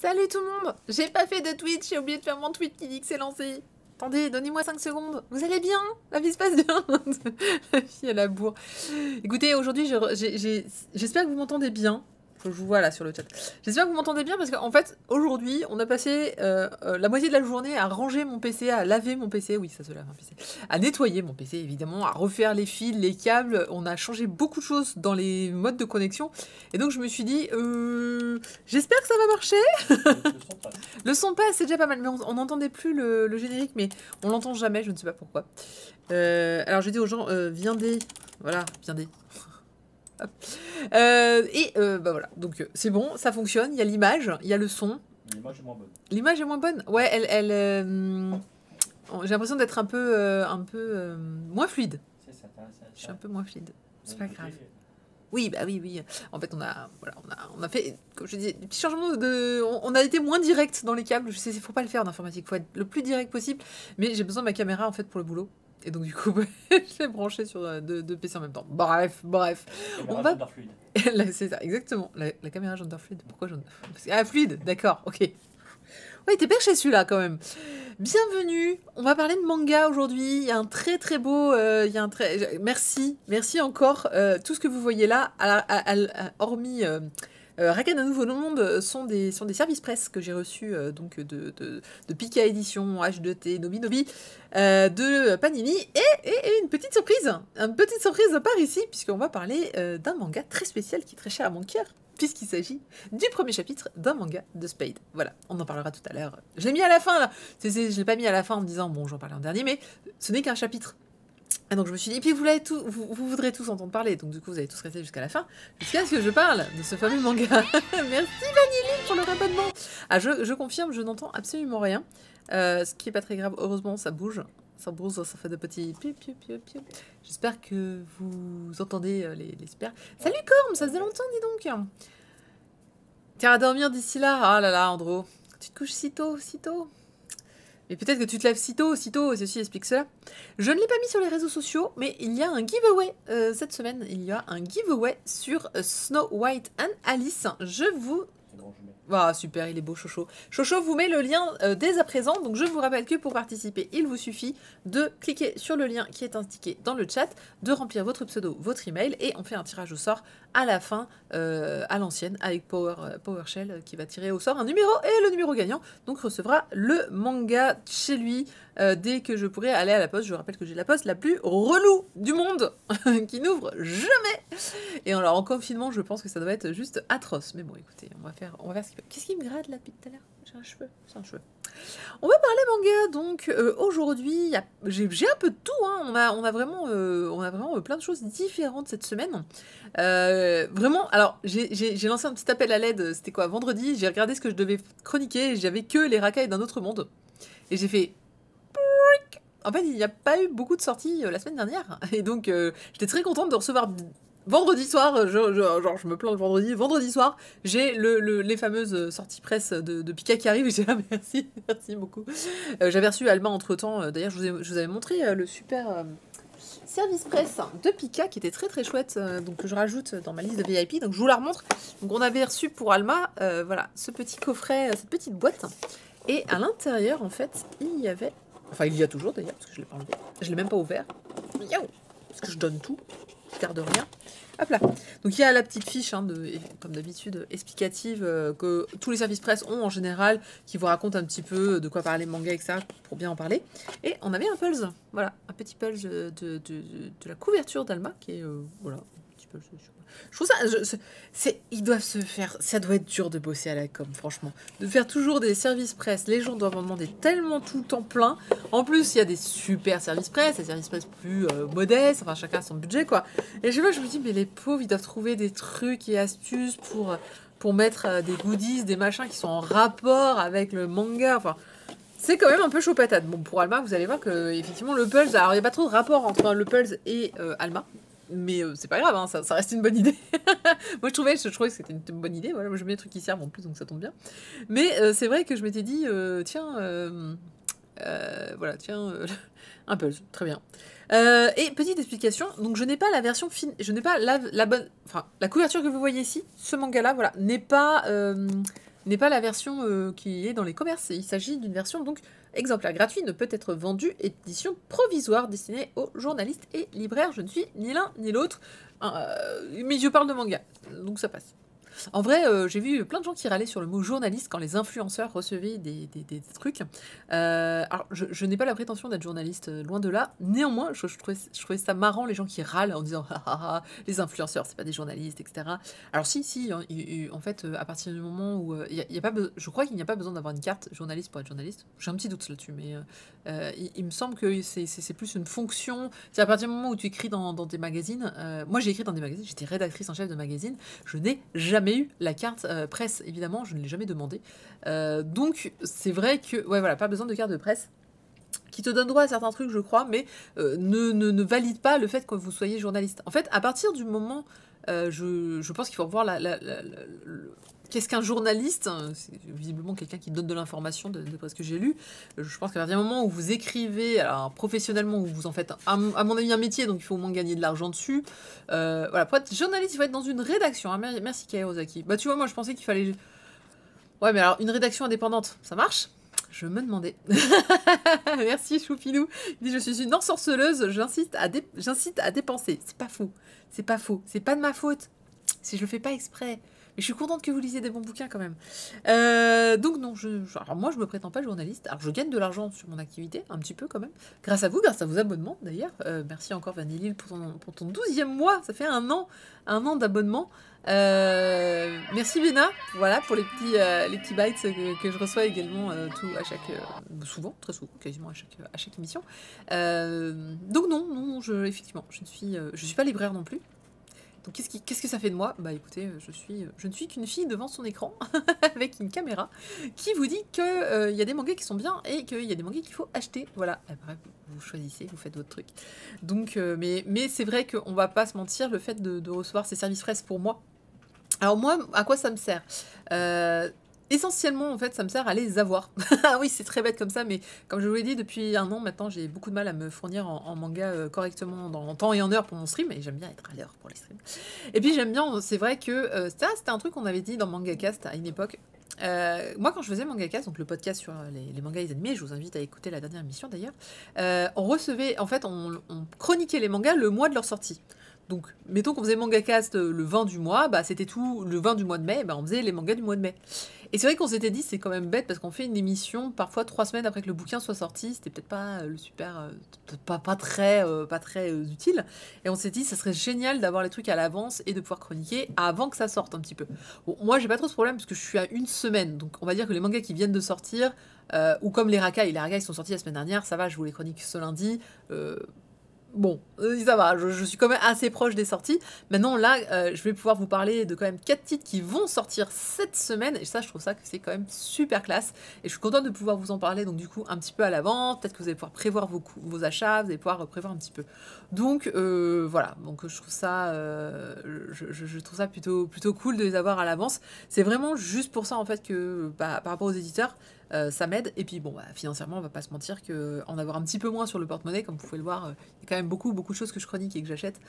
Salut tout le monde. J'ai pas fait de Twitch, j'ai oublié de faire mon tweet qui dit que c'est lancé. Attendez, donnez-moi 5 secondes. Vous allez bien? La vie se passe bien. La fille à la bourre. Écoutez, aujourd'hui, j'espère que vous m'entendez bien. Je vous vois là sur le chat. J'espère que vous m'entendez bien parce qu'en fait, aujourd'hui, on a passé la moitié de la journée à ranger mon PC, à laver mon PC. Oui, ça se lave un PC. À nettoyer mon PC, évidemment, à refaire les fils, les câbles. On a changé beaucoup de choses dans les modes de connexion. Et donc, je me suis dit, j'espère que ça va marcher. Le son passe, c'est déjà pas mal. Mais on n'entendait plus le générique, mais on l'entend jamais, je ne sais pas pourquoi. Alors, je dis aux gens, viendez. Voilà, viendez. Bah voilà, donc c'est bon, ça fonctionne, il y a l'image, il y a le son. L'image est moins bonne. L'image est moins bonne. Ouais, j'ai l'impression d'être un peu moins fluide. C'est ça, Je suis un peu moins fluide. C'est pas grave. Oui, bah oui. En fait, on a fait, comme je dis, des petits changements on a été moins direct dans les câbles. Je sais, faut pas le faire en informatique, faut être le plus direct possible. Mais j'ai besoin de ma caméra en fait pour le boulot. Et donc du coup, je l'ai branché sur deux PC en même temps. Bref. On va... C'est ça, exactement. La caméra gender fluide. Pourquoi gender... Ah, fluide, d'accord, ok. Ouais, t'es perché celui-là quand même. Bienvenue. On va parler de manga aujourd'hui. Il y a un très très beau... Merci encore. Tout ce que vous voyez là, hormis... Rakan à nouveau monde sont des services presse que j'ai reçus donc de Pika Édition, H2T, Nobi, de Panini et une petite surprise par ici puisqu'on va parler d'un manga très spécial qui est très cher à mon cœur puisqu'il s'agit du premier chapitre d'un manga de Spade. Voilà, on en parlera tout à l'heure. Je l'ai mis à la fin là, je l'ai pas mis à la fin en me disant bon j'en parlais en dernier mais ce n'est qu'un chapitre. Et donc je me suis dit, et puis vous voudrez tous entendre parler, donc du coup vous allez tous rester jusqu'à la fin, jusqu'à ce que je parle de ce fameux manga. Merci Vanilline pour le rabattement. Ah, je confirme, je n'entends absolument rien, ce qui est pas très grave, heureusement ça bouge, ça fait de petits piou. J'espère que vous entendez les super. Salut Corm, ça faisait longtemps dis donc. Tiens à dormir d'ici là, ah là là Andro, tu te couches si tôt. Mais peut-être que tu te lèves si tôt, et ceci explique cela. Je ne l'ai pas mis sur les réseaux sociaux, mais il y a un giveaway cette semaine. Il y a un giveaway sur Snow White and Alice. Je vous... Ah, super, il est beau, Chocho. Chocho vous met le lien dès à présent. Donc je vous rappelle que pour participer, il vous suffit de cliquer sur le lien qui est indiqué dans le chat, de remplir votre pseudo, votre email, et on fait un tirage au sort à la fin, à l'ancienne, avec PowerShell qui va tirer au sort un numéro, et le numéro gagnant donc recevra le manga chez lui dès que je pourrai aller à la poste. Je rappelle que j'ai la poste la plus relou du monde, qui n'ouvre jamais. Et alors en confinement, je pense que ça doit être juste atroce. Mais bon, écoutez, on va faire ce qu'il faut. Qu'est-ce qui me gratte là depuis tout à l'heure? J'ai un cheveu, c'est un cheveu. On va parler manga, donc aujourd'hui, j'ai un peu de tout, hein. On a vraiment plein de choses différentes cette semaine. Vraiment, alors j'ai lancé un petit appel à l'aide, c'était quoi, vendredi, j'ai regardé ce que je devais chroniquer, et j'avais que les racailles d'un autre monde. Et j'ai fait... En fait, il n'y a pas eu beaucoup de sorties la semaine dernière. Et donc, j'étais très contente de recevoir... Vendredi soir, je me plante vendredi soir, j'ai les fameuses sorties presse de Pika qui arrivent, et j'ai merci beaucoup. J'avais reçu Alma entre temps, d'ailleurs je vous avais montré le super service presse de Pika qui était très très chouette, donc que je rajoute dans ma liste de VIP, donc je vous la remontre. Donc on avait reçu pour Alma, voilà, ce petit coffret, cette petite boîte, et à l'intérieur en fait, il y avait, enfin il y a toujours d'ailleurs, parce que je l'ai pas enlevé, je l'ai même pas ouvert, parce que je donne tout. Je garde rien. Hop là. Donc il y a la petite fiche, hein, comme d'habitude, explicative que tous les services presse ont en général, qui vous racontent un petit peu de quoi parler manga, etc. pour bien en parler. Et on avait un pulse, voilà, un petit pulse de la couverture d'Alma, qui est, voilà, un petit pulse. Je trouve ça, ils doivent se faire, ça doit être dur de bosser à la com, franchement. De faire toujours des services presse, les gens doivent en demander tellement tout le temps plein. En plus, il y a des super services presse, des services presse plus modestes, enfin chacun a son budget, quoi. Et je me dis, mais les pauvres, ils doivent trouver des trucs et astuces pour mettre des goodies, des machins qui sont en rapport avec le manga, enfin... C'est quand même un peu chaud patate. Bon, pour Alma, vous allez voir que effectivement le Pulse, alors il n'y a pas trop de rapport entre le Pulse et Alma. Mais c'est pas grave, hein, ça reste une bonne idée. Moi je trouvais que c'était une bonne idée. Voilà, moi j'aime bien les trucs qui servent en plus, donc ça tombe bien. Mais c'est vrai que je m'étais dit, tiens, voilà, tiens, un puzzle, très bien. Et petite explication, donc je n'ai pas la version fine, je n'ai pas la bonne, enfin la couverture que vous voyez ici, ce manga-là, voilà, n'est pas n'est pas la version qui est dans les commerces. Il s'agit d'une version donc exemplaire gratuit, ne peut être vendu, édition provisoire destinée aux journalistes et libraires. Je ne suis ni l'un ni l'autre, mais je parle de manga, donc ça passe. En vrai, j'ai vu plein de gens qui râlaient sur le mot journaliste quand les influenceurs recevaient des trucs. Alors, je n'ai pas la prétention d'être journaliste, loin de là. Néanmoins, je trouvais ça marrant, les gens qui râlent en disant ah, ah, ah, les influenceurs, c'est pas des journalistes, etc. Alors, si, hein, en fait, à partir du moment où. Y a pas je crois qu'il n'y a pas besoin d'avoir une carte journaliste pour être journaliste. J'ai un petit doute là-dessus, mais il me semble que c'est plus une fonction. C'est à partir du moment où tu écris dans des magazines. Moi, j'ai écrit dans des magazines, j'étais rédactrice en chef de magazine. Je n'ai jamais eu la carte presse, évidemment, je ne l'ai jamais demandé. Donc, c'est vrai que, ouais, voilà, pas besoin de carte de presse qui te donne droit à certains trucs, je crois, mais ne valide pas le fait que vous soyez journaliste. En fait, à partir du moment, je pense qu'il faut revoir qu'est-ce qu'un journaliste? C'est visiblement quelqu'un qui donne de l'information, de ce que j'ai lu. Je pense qu'à partir du moment où vous écrivez, alors professionnellement, où vous en faites, à mon avis, un métier, donc il faut au moins gagner de l'argent dessus. Voilà, pour être journaliste, il faut être dans une rédaction. Hein. Merci Kaya Ozaki. Bah tu vois, moi je pensais qu'il fallait... Ouais, mais alors, une rédaction indépendante, ça marche? Je me demandais. Merci Choupinou. Il dit, je suis une ensorceleuse, j'incite à dépenser. C'est pas faux. C'est pas faux. C'est pas de ma faute. Si je le fais pas exprès. Mais je suis contente que vous lisiez des bons bouquins quand même. Donc non, alors moi je me prétends pas journaliste. Alors je gagne de l'argent sur mon activité, un petit peu quand même. Grâce à vous, grâce à vos abonnements d'ailleurs. Merci encore Vanillil pour ton 12e mois. Ça fait un an d'abonnement. Merci Béna, voilà pour les petits bytes que je reçois également souvent, très souvent, quasiment à chaque émission. Donc non, effectivement, je suis pas libraire non plus. Donc qu'est-ce que ça fait de moi? Bah écoutez, je ne suis qu'une fille devant son écran avec une caméra qui vous dit que y a des mangas qui sont bien et qu'il y a des mangas qu'il faut acheter. Voilà. Après, vous choisissez, vous faites votre truc. Donc, mais c'est vrai qu'on va pas se mentir, le fait de recevoir ces services presse pour moi. Alors moi, à quoi ça me sert? Essentiellement, en fait, ça me sert à les avoir. Ah oui, c'est très bête comme ça, mais comme je vous l'ai dit, depuis un an maintenant, j'ai beaucoup de mal à me fournir en manga correctement en temps et en heure pour mon stream, et j'aime bien être à l'heure pour les streams. Et puis j'aime bien, c'est vrai que c'était un truc qu'on avait dit dans MangaCast à une époque. Moi, quand je faisais MangaCast, donc le podcast sur les mangas et les animés, je vous invite à écouter la dernière émission d'ailleurs, on recevait, en fait, on chroniquait les mangas le mois de leur sortie. Donc, mettons qu'on faisait MangaCast le 20 du mois, bah c'était tout, le 20 du mois de mai, bah on faisait les mangas du mois de mai. Et c'est vrai qu'on s'était dit, c'est quand même bête, parce qu'on fait une émission parfois 3 semaines après que le bouquin soit sorti, c'était peut-être pas le super, pas très utile. Et on s'est dit, ça serait génial d'avoir les trucs à l'avance et de pouvoir chroniquer avant que ça sorte un petit peu. Bon, moi j'ai pas trop ce problème, parce que je suis à une semaine, donc on va dire que les mangas qui viennent de sortir, ou comme les racailles sont sortis la semaine dernière, ça va, je vous les chronique ce lundi, bon, ça va, je suis quand même assez proche des sorties. Maintenant, là, je vais pouvoir vous parler de quand même 4 titres qui vont sortir cette semaine. Et ça, je trouve ça que c'est quand même super classe. Et je suis contente de pouvoir vous en parler, donc du coup, un petit peu à l'avance. Peut-être que vous allez pouvoir prévoir vos achats, vous allez pouvoir prévoir un petit peu. Donc, voilà. Donc, je trouve ça, je trouve ça plutôt cool de les avoir à l'avance. C'est vraiment juste pour ça, en fait, que par rapport aux éditeurs, ça m'aide. Et puis bon, bah, financièrement, on va pas se mentir qu'en avoir un petit peu moins sur le porte-monnaie, comme vous pouvez le voir, il y a quand même beaucoup de choses que je chronique et que j'achète.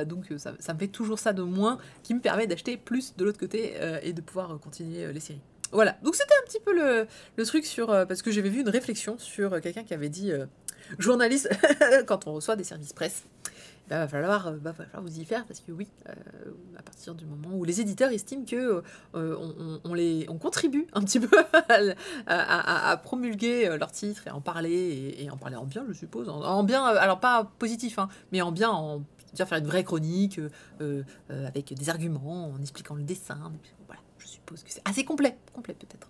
Donc ça me fait toujours ça de moins qui me permet d'acheter plus de l'autre côté et de pouvoir continuer les séries. Voilà, donc c'était un petit peu le truc sur... parce que j'avais vu une réflexion sur quelqu'un qui avait dit journaliste quand on reçoit des services presse. Ben, va falloir vous y faire parce que oui, à partir du moment où les éditeurs estiment que on contribue un petit peu à promulguer leurs titres et en parler et en parler en bien, je suppose, en bien, alors pas positif, hein, mais en bien, dire faire une vraie chronique avec des arguments, en expliquant le dessin. Voilà, je suppose que c'est assez complet peut-être.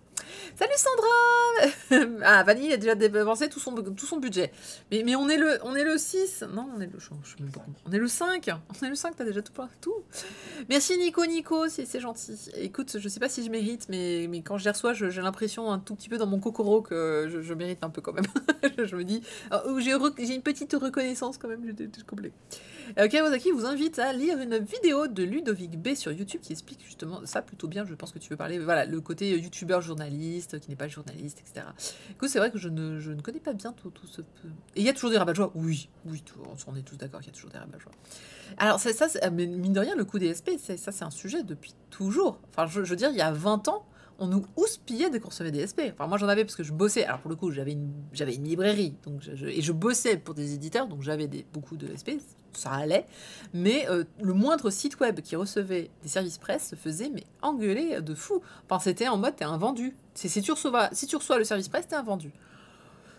Salut Sandra. Ah, Vanille a déjà dépensé tout son budget. Mais on est le 6. Non, on est le... On est le 5. On est le 5, t'as déjà tout. Merci Nico, c'est gentil. Écoute, je sais pas si je mérite, mais quand je les reçois, j'ai l'impression un tout petit peu dans mon kokoro que je mérite un peu quand même. Je me dis... j'ai une petite reconnaissance quand même, j'ai complet. Kawasaki vous invite à lire une vidéo de Ludovic B sur YouTube qui explique justement ça plutôt bien. Je pense que tu veux parler, voilà, le côté youtubeur journaliste qui n'est pas journaliste, etc. Écoute, c'est vrai que je ne connais pas bien tout ce... Et il y a toujours des rabat-joie. Oui, on est tous d'accord qu'il y a toujours des rabat-joie. Alors mais mine de rien, le coup des SP, c'est un sujet depuis toujours. Enfin, je veux dire, il y a 20 ans, on nous houspillait dès qu'on recevait des SP. Enfin, moi, j'en avais parce que je bossais. Alors, pour le coup, j'avais une librairie. Donc et je bossais pour des éditeurs, donc j'avais beaucoup de SP. Ça allait. Mais le moindre site web qui recevait des services presse se faisait mais engueuler de fou. Enfin, c'était en mode, t'es un vendu. Si tu reçois le service presse, t'es un vendu.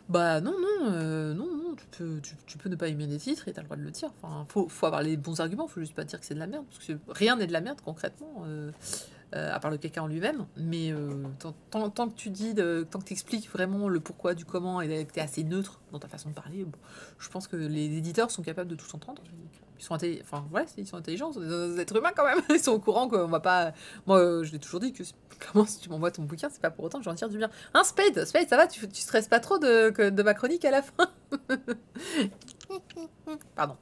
Bah non, non, tu peux ne pas aimer des titres et t'as le droit de le dire. Enfin, faut avoir les bons arguments, faut juste pas dire que c'est de la merde, parce que rien n'est de la merde concrètement, à part le caca en lui-même. Mais tant que tu dis, tant que tu expliques vraiment le pourquoi du comment et que t'es assez neutre dans ta façon de parler, bon, je pense que les éditeurs sont capables de tout entendre. Ils sont enfin ouais, ils sont intelligents, ils sont des êtres humains quand même. Ils sont au courant qu'on va pas. Moi, je l'ai toujours dit que comment si tu m'envoies ton bouquin, c'est pas pour autant que j'en tire du bien. Hein, Spade, ça va, tu stresses pas trop de ma chronique à la fin. Pardon.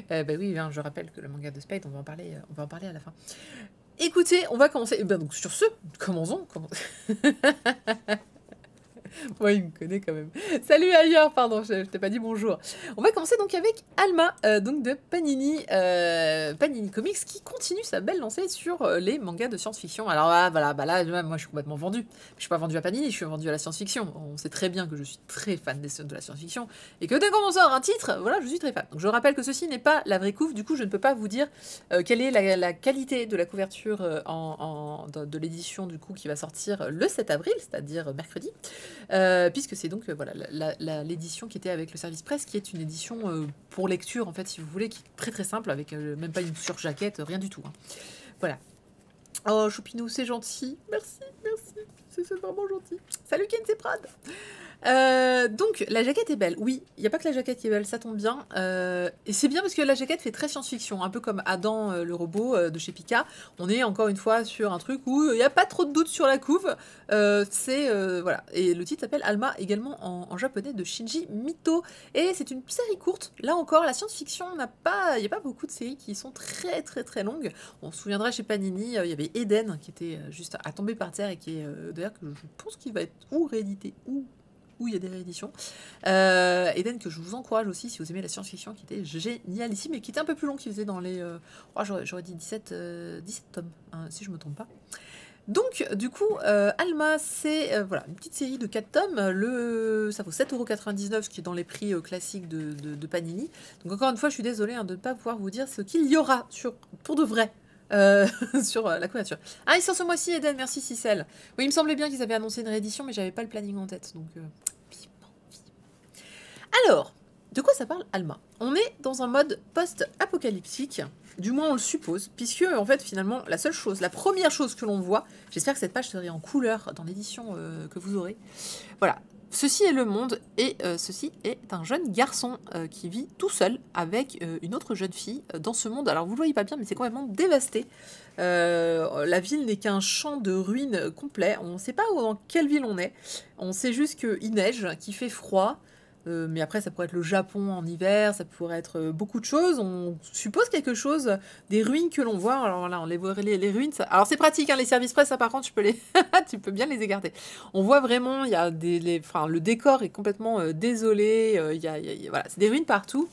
Ben oui, hein, je rappelle que le manga de Spade, on va en parler à la fin. Écoutez, on va commencer. Ben donc sur ce, commençons. Ouais, il me connaît quand même. Salut ailleurs, pardon, je t'ai pas dit bonjour. On va commencer donc avec Alma, donc de Panini, Panini Comics, qui continue sa belle lancée sur les mangas de science-fiction. Alors là, voilà, bah là, moi je suis complètement vendue. Je suis pas vendue à Panini, je suis vendue à la science-fiction. On sait très bien que je suis très fan de la science-fiction et que dès qu'on sort un titre, voilà, je suis très fan. Donc je rappelle que ceci n'est pas la vraie couve, du coup je ne peux pas vous dire quelle est la qualité de la couverture de l'édition du coup qui va sortir le 7 avril, c'est-à-dire mercredi. Puisque c'est donc voilà l'édition qui était avec le service presse, qui est une édition pour lecture en fait, si vous voulez, qui est très très simple, avec même pas une surjaquette, rien du tout. Hein. Voilà. Oh Choupinou, c'est gentil, merci, c'est vraiment gentil. Salut Ken, c'est Prad. Donc la jaquette est belle, oui, il n'y a pas que la jaquette qui est belle, ça tombe bien, et c'est bien parce que la jaquette fait très science-fiction, un peu comme Adam le robot de chez Pika. On est encore une fois sur un truc où il n'y a pas trop de doute sur la couve, voilà, et le titre s'appelle Alma, également en japonais, de Shinji Mito, et c'est une série courte. Là encore, la science-fiction il n'y a pas beaucoup de séries qui sont très très très longues. On se souviendra chez Panini, il y avait Eden qui était juste à tomber par terre et qui est d'ailleurs que je pense qu'il va être ou réédité ou où il y a des rééditions. Eden, que je vous encourage aussi si vous aimez la science-fiction, qui était génial ici, mais qui était un peu plus long, qui faisait dans les... j'aurais dit 17 tomes, hein, si je me trompe pas. Donc, du coup, Alma, c'est voilà, une petite série de 4 tomes. Ça vaut 7,99 €, ce qui est dans les prix classiques de Panini. Donc, encore une fois, je suis désolée de ne pas pouvoir vous dire ce qu'il y aura pour de vrai. Sur la couverture. Ah, il sort ce mois-ci, Eden, merci Cicel. Oui, il me semblait bien qu'ils avaient annoncé une réédition, mais j'avais pas le planning en tête, donc vivement. Alors, de quoi ça parle Alma? On est dans un mode post-apocalyptique, du moins on le suppose, puisque en fait finalement la première chose que l'on voit, j'espère que cette page serait en couleur dans l'édition que vous aurez. Voilà. Ceci est le monde, et ceci est un jeune garçon qui vit tout seul avec une autre jeune fille dans ce monde. Alors vous le voyez pas bien, mais c'est complètement dévasté. La ville n'est qu'un champ de ruines complet. On ne sait pas dans quelle ville on est. On sait juste qu'il neige, qu'il fait froid. Mais après, ça pourrait être le Japon en hiver, ça pourrait être beaucoup de choses. On suppose quelque chose, des ruines que l'on voit. Alors là, on les voit, les ruines. Ça... Alors c'est pratique, hein, les services presse, ça par contre, tu peux bien les écarter. On voit vraiment, il y a le décor est complètement désolé. Voilà, c'est des ruines partout.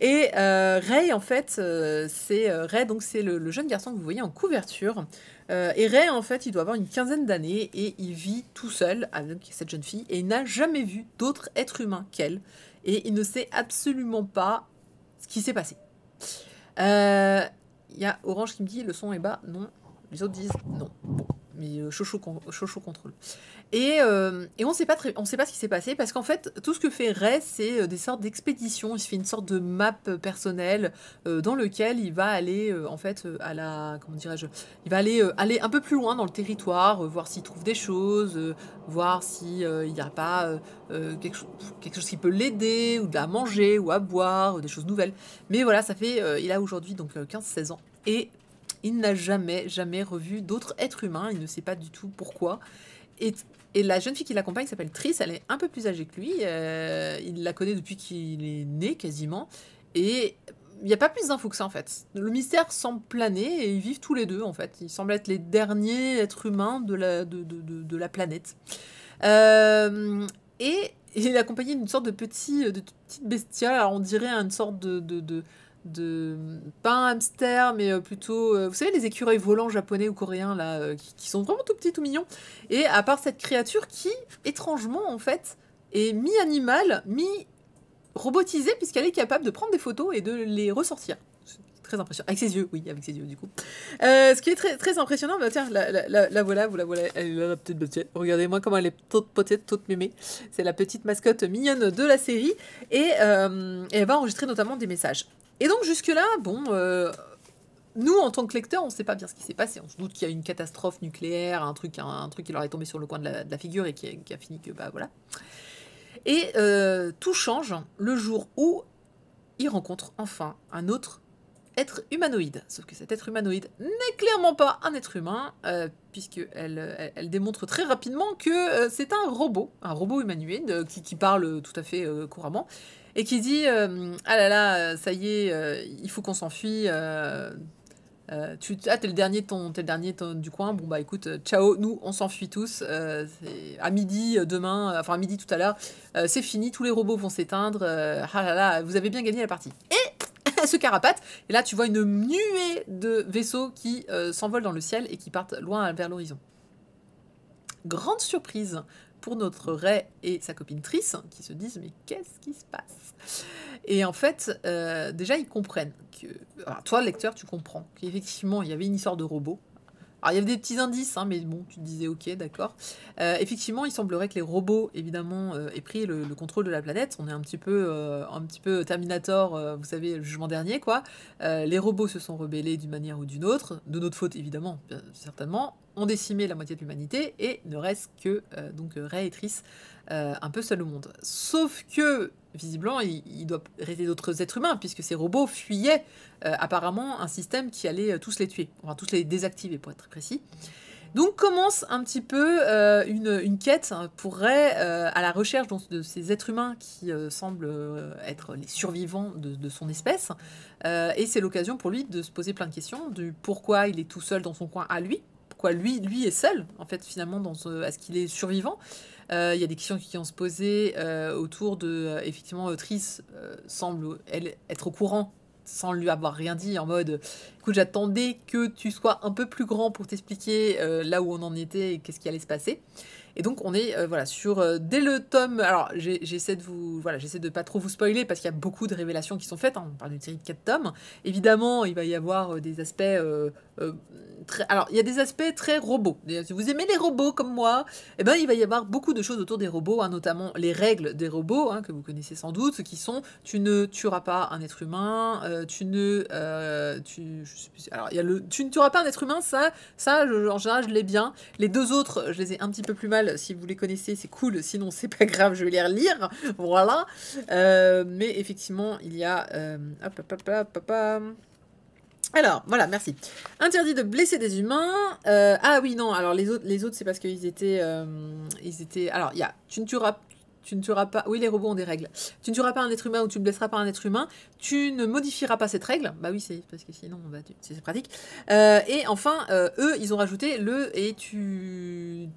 Et Ray, en fait, Ray, donc c'est le jeune garçon que vous voyez en couverture. Et Ray, en fait, il doit avoir une quinzaine d'années et il vit tout seul avec cette jeune fille et il n'a jamais vu d'autre être humain qu'elle. Et il ne sait absolument pas ce qui s'est passé. Il y a Orange qui me dit le son est bas. Non. Les autres disent non. Bon. Mais Chocho contrôle. Et on sait pas ce qui s'est passé parce qu'en fait tout ce que fait Ray, c'est des sortes d'expéditions. Il se fait une sorte de map personnelle dans lequel il va aller en fait à la, comment dirais-je, il va aller un peu plus loin dans le territoire, voir s'il trouve des choses, voir si il n'y a pas quelque chose qui peut l'aider, ou de la manger ou à boire, des choses nouvelles. Mais voilà, ça fait il a aujourd'hui donc 15-16 ans et il n'a jamais revu d'autres êtres humains, il ne sait pas du tout pourquoi. Et la jeune fille qui l'accompagne s'appelle Triss, elle est un peu plus âgée que lui, il la connaît depuis qu'il est né quasiment, et il n'y a pas plus d'infos que ça en fait. Le mystère semble planer et ils vivent tous les deux en fait, ils semblent être les derniers êtres humains de la planète. Et il est accompagné d'une sorte de petite bestiole, alors on dirait une sorte pas un hamster, mais plutôt, vous savez, les écureuils volants japonais ou coréens, là, qui sont vraiment tout petits, tout mignons. Et à part cette créature qui, étrangement, en fait, est mi-animal, mi-robotisée, puisqu'elle est capable de prendre des photos et de les ressortir. C'est très impressionnant. Avec ses yeux, oui, avec ses yeux, du coup. Ce qui est très, très impressionnant, bah tiens, la voilà, vous la voilà. Elle est là, la petite petite. Regardez-moi comment elle est toute petite, toute mémée. C'est la petite mascotte mignonne de la série. Et elle va enregistrer notamment des messages. Et donc jusque-là, bon, nous en tant que lecteurs, on ne sait pas bien ce qui s'est passé. On se doute qu'il y a une catastrophe nucléaire, un truc qui leur est tombé sur le coin de la figure et qui a fini que, bah voilà. Et tout change le jour où ils rencontrent enfin un autre être humanoïde. Sauf que cet être humanoïde n'est clairement pas un être humain, puisqu'elle démontre très rapidement que c'est un robot humanoïde qui parle tout à fait couramment, et qui dit ah là là, ça y est, il faut qu'on s'enfuit. T'es le dernier, du coin. Bon bah écoute, ciao, nous on s'enfuit tous. C'est à midi demain, enfin à midi tout à l'heure. C'est fini, tous les robots vont s'éteindre. Ah là là, vous avez bien gagné la partie. Et ce carapate, et là tu vois une nuée de vaisseaux qui s'envolent dans le ciel et qui partent loin vers l'horizon. Grande surprise pour notre Ray et sa copine Triss, qui se disent mais qu'est-ce qui se passe? Et en fait, déjà ils comprennent que... Alors, toi, lecteur, tu comprends qu'effectivement il y avait une histoire de robot. Alors il y avait des petits indices, hein, mais bon, tu te disais ok, d'accord. Effectivement, il semblerait que les robots, évidemment, aient pris le contrôle de la planète. On est un petit peu Terminator, vous savez, le jugement dernier, quoi. Les robots se sont rebellés d'une manière ou d'une autre, de notre faute évidemment, bien, certainement, ont décimé la moitié de l'humanité et ne reste que donc Ray et Triss un peu seuls au monde. Sauf que visiblement, il doit rester d'autres êtres humains, puisque ces robots fuyaient apparemment un système qui allait tous les tuer, enfin tous les désactiver pour être très précis. Donc commence un petit peu une quête pour Ray à la recherche de ces êtres humains qui semblent être les survivants de son espèce. Et c'est l'occasion pour lui de se poser plein de questions, du pourquoi il est tout seul dans son coin à lui, pourquoi lui est seul, en fait, finalement, est-ce qu'il est survivant. Il y a des questions qui vont se poser autour de... effectivement, Triss semble, elle, être au courant sans lui avoir rien dit, en mode écoute, j'attendais que tu sois un peu plus grand pour t'expliquer là où on en était et qu'est-ce qui allait se passer. Et donc on est voilà sur dès le tome. Alors j'essaie de pas trop vous spoiler parce qu'il y a beaucoup de révélations qui sont faites. Hein, on parle d'une série de 4 tomes. Évidemment, il va y avoir des aspects alors, il y a des aspects très robots. Si vous aimez les robots comme moi, eh ben, il va y avoir beaucoup de choses autour des robots, hein, notamment les règles des robots, hein, que vous connaissez sans doute, qui sont tu ne tueras pas un être humain, je sais plus, alors, il y a tu ne tueras pas un être humain, en général, je l'ai bien. Les deux autres, je les ai un petit peu plus mal. Si vous les connaissez, c'est cool. Sinon, c'est pas grave, je vais les relire. Voilà. Mais effectivement, il y a... Alors, voilà, merci. Interdit de blesser des humains. Ah oui, non, alors les autres c'est parce qu'ils étaient... Alors, il y a... Tu ne tueras pas... Oui, les robots ont des règles. Tu ne tueras pas un être humain ou tu ne blesseras pas un être humain. Tu ne modifieras pas cette règle. Bah oui, c'est parce que sinon, bah, c'est pratique. Et enfin, eux, ils ont rajouté le... Et tu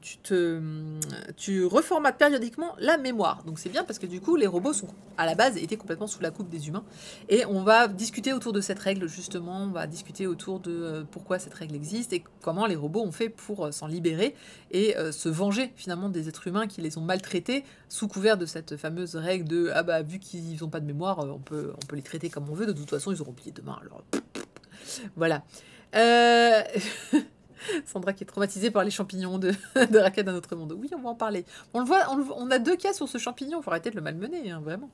reformates périodiquement la mémoire. Donc c'est bien parce que du coup, les robots sont, à la base, étaient complètement sous la coupe des humains. Et on va discuter autour de cette règle, justement. On va discuter autour de pourquoi cette règle existe et comment les robots ont fait pour s'en libérer et se venger, finalement, des êtres humains qui les ont maltraités sous couvert de cette fameuse règle de ah bah vu qu'ils n'ont pas de mémoire, on peut les traiter comme on veut, de toute façon ils auront oublié demain, alors voilà. Sandra qui est traumatisée par les champignons de Raquel d'un autre monde. Oui, on va en parler. On le voit, on a 2 cas sur ce champignon, il faut arrêter de le malmener, hein, vraiment.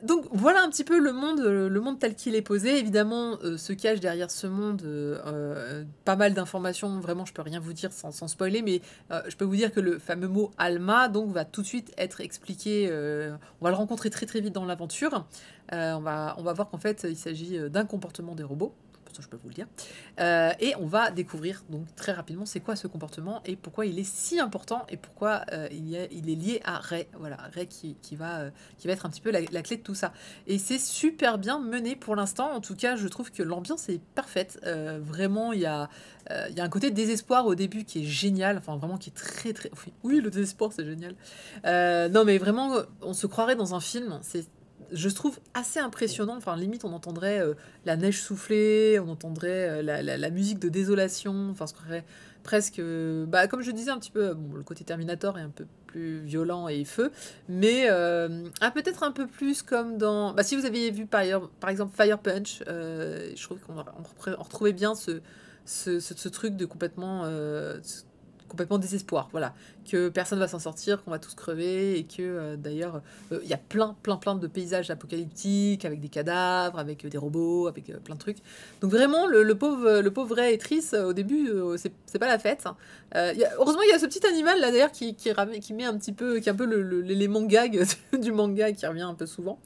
Donc voilà un petit peu le monde tel qu'il est posé. Évidemment, se cache derrière ce monde pas mal d'informations. Vraiment, je peux rien vous dire sans spoiler, mais je peux vous dire que le fameux mot Alma donc va tout de suite être expliqué. On va le rencontrer très très vite dans l'aventure. On va voir qu'en fait, il s'agit d'un comportement des robots. Ça, je peux vous le dire. Et on va découvrir donc très rapidement c'est quoi ce comportement et pourquoi il est si important et pourquoi il est lié à Ray. Voilà, Ray qui va être un petit peu la clé de tout ça. Et c'est super bien mené pour l'instant. En tout cas, je trouve que l'ambiance est parfaite. Vraiment, il y a un côté désespoir au début qui est génial. Enfin, vraiment qui est très très... Oui, le désespoir, c'est génial. Non, mais vraiment, on se croirait dans un film. C'est je trouve assez impressionnant. Enfin, limite, on entendrait la neige souffler, on entendrait la musique de désolation. Enfin, ce serait presque, bah, comme je disais un petit peu, bon, le côté Terminator est un peu plus violent et feu, mais peut-être un peu plus comme dans... Bah, si vous aviez vu par exemple Fire Punch, je trouve on retrouvait bien ce truc de complètement désespoir, voilà, que personne va s'en sortir, qu'on va tous crever, et que d'ailleurs, il y a plein de paysages apocalyptiques, avec des cadavres, avec des robots, avec plein de trucs. Donc vraiment, le pauvre Ray et Triss, au début, c'est pas la fête. Hein. Heureusement, il y a ce petit animal, là, d'ailleurs, qui met un petit peu, qui est un peu l'élément gag du manga, qui revient un peu souvent.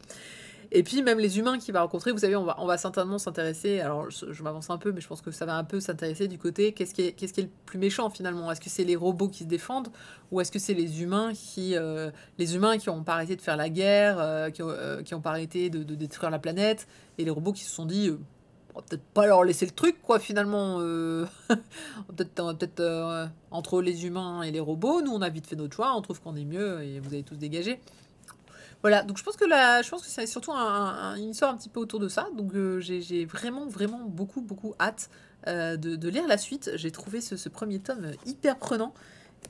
Et puis même les humains qu'il va rencontrer, vous savez, on va certainement s'intéresser, alors je m'avance un peu, mais je pense que ça va un peu s'intéresser du côté, qu'est-ce qui est le plus méchant finalement? Est-ce que c'est les robots qui se défendent, ou est-ce que c'est les humains qui n'ont pas arrêté de faire la guerre, qui ont pas arrêté de détruire la planète, et les robots qui se sont dit... on va peut-être pas leur laisser le truc, quoi, finalement. Peut-être entre les humains et les robots, nous, on a vite fait notre choix, on trouve qu'on est mieux, et vous avez tous dégagé. Voilà, donc je pense que c'est surtout une histoire un petit peu autour de ça. Donc j'ai vraiment beaucoup hâte de lire la suite. J'ai trouvé ce premier tome hyper prenant.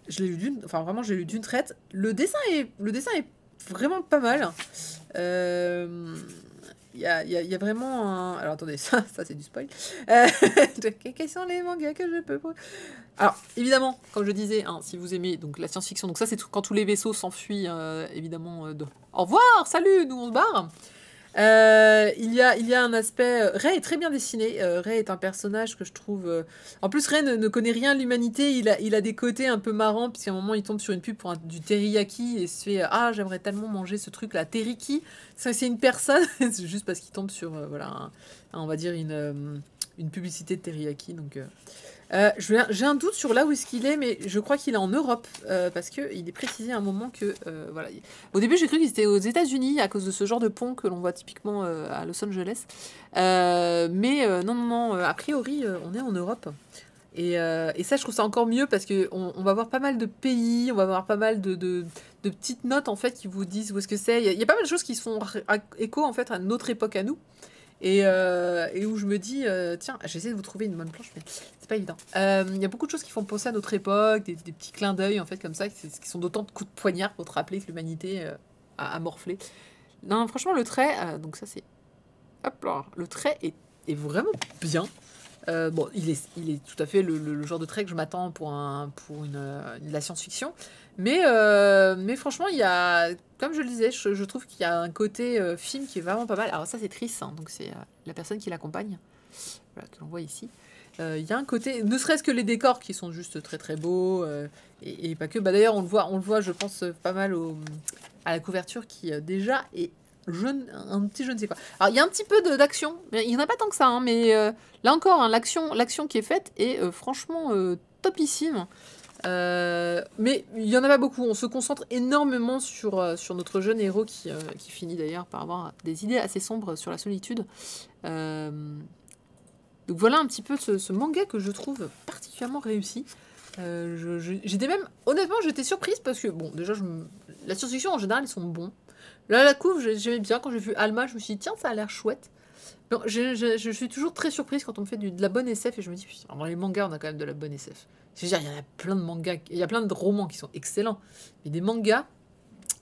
Je l'ai lu j'ai lu d'une traite. Le dessin est vraiment pas mal. Il y a vraiment un... Alors attendez, ça c'est du spoil. Quels sont les mangas que je peux... Alors, évidemment, comme je disais, hein, si vous aimez donc la science-fiction, donc ça c'est quand tous les vaisseaux s'enfuient, évidemment, au revoir, salut, nous on se barre. Il y a un aspect... Ray est très bien dessiné. Ray est un personnage que je trouve... En plus, Ray ne connaît rien de l'humanité. Il a des côtés un peu marrants, puisqu'à un moment, il tombe sur une pub pour du teriyaki et se fait « Ah, j'aimerais tellement manger ce truc-là, teriki ». C'est une personne, c'est juste parce qu'il tombe sur, voilà, on va dire une publicité de teriyaki. Donc... j'ai un doute sur là où est-ce qu'il est, mais je crois qu'il est en Europe, parce qu'il est précisé à un moment que... voilà. Au début, j'ai cru qu'il était aux États-Unis à cause de ce genre de pont que l'on voit typiquement à Los Angeles. Mais non, a priori, on est en Europe. Et ça, je trouve ça encore mieux parce qu'on va voir pas mal de pays, on va voir pas mal de petites notes en fait qui vous disent où est-ce que c'est. Il y a pas mal de choses qui se font écho en fait à notre époque à nous. Et où je me dis, tiens, j'essaie de vous trouver une bonne planche, mais c'est pas évident. Il y a beaucoup de choses qui font penser à notre époque, des petits clins d'œil, en fait, comme ça, qui sont d'autant de coups de poignard pour te rappeler que l'humanité a morflé. Non, franchement, le trait, donc ça c'est... Hop là, le trait est vraiment bien. Bon, il est tout à fait le genre de trait que je m'attends pour de la science-fiction. Mais franchement, il y a, comme je le disais, je trouve qu'il y a un côté film qui est vraiment pas mal. Alors ça, c'est Triss, hein, donc c'est la personne qui l'accompagne, voilà, que l'on voit ici. Il y a un côté, ne serait-ce que les décors qui sont juste très beaux, et pas que. Bah, d'ailleurs, on le voit, je pense, pas mal à la couverture qui déjà est un petit je ne sais quoi. Alors il y a un petit peu d'action, mais il n'y en a pas tant que ça, hein, mais là encore, hein, l'action qui est faite est franchement topissime. Mais il n'y en a pas beaucoup, on se concentre énormément sur notre jeune héros qui finit d'ailleurs par avoir des idées assez sombres sur la solitude. Donc voilà un petit peu ce manga que je trouve particulièrement réussi. J'étais même, honnêtement, j'étais surprise parce que, bon, déjà, la science-fiction en général, ils sont bons. Là, la couve, j'aimais bien. Quand j'ai vu Alma, je me suis dit, tiens, ça a l'air chouette. Bon, je suis toujours très surprise quand on me fait de la bonne SF et je me dis, putain, dans les mangas, on a quand même de la bonne SF. Je veux dire, il y en a plein de mangas, il y a plein de romans qui sont excellents. Mais des mangas,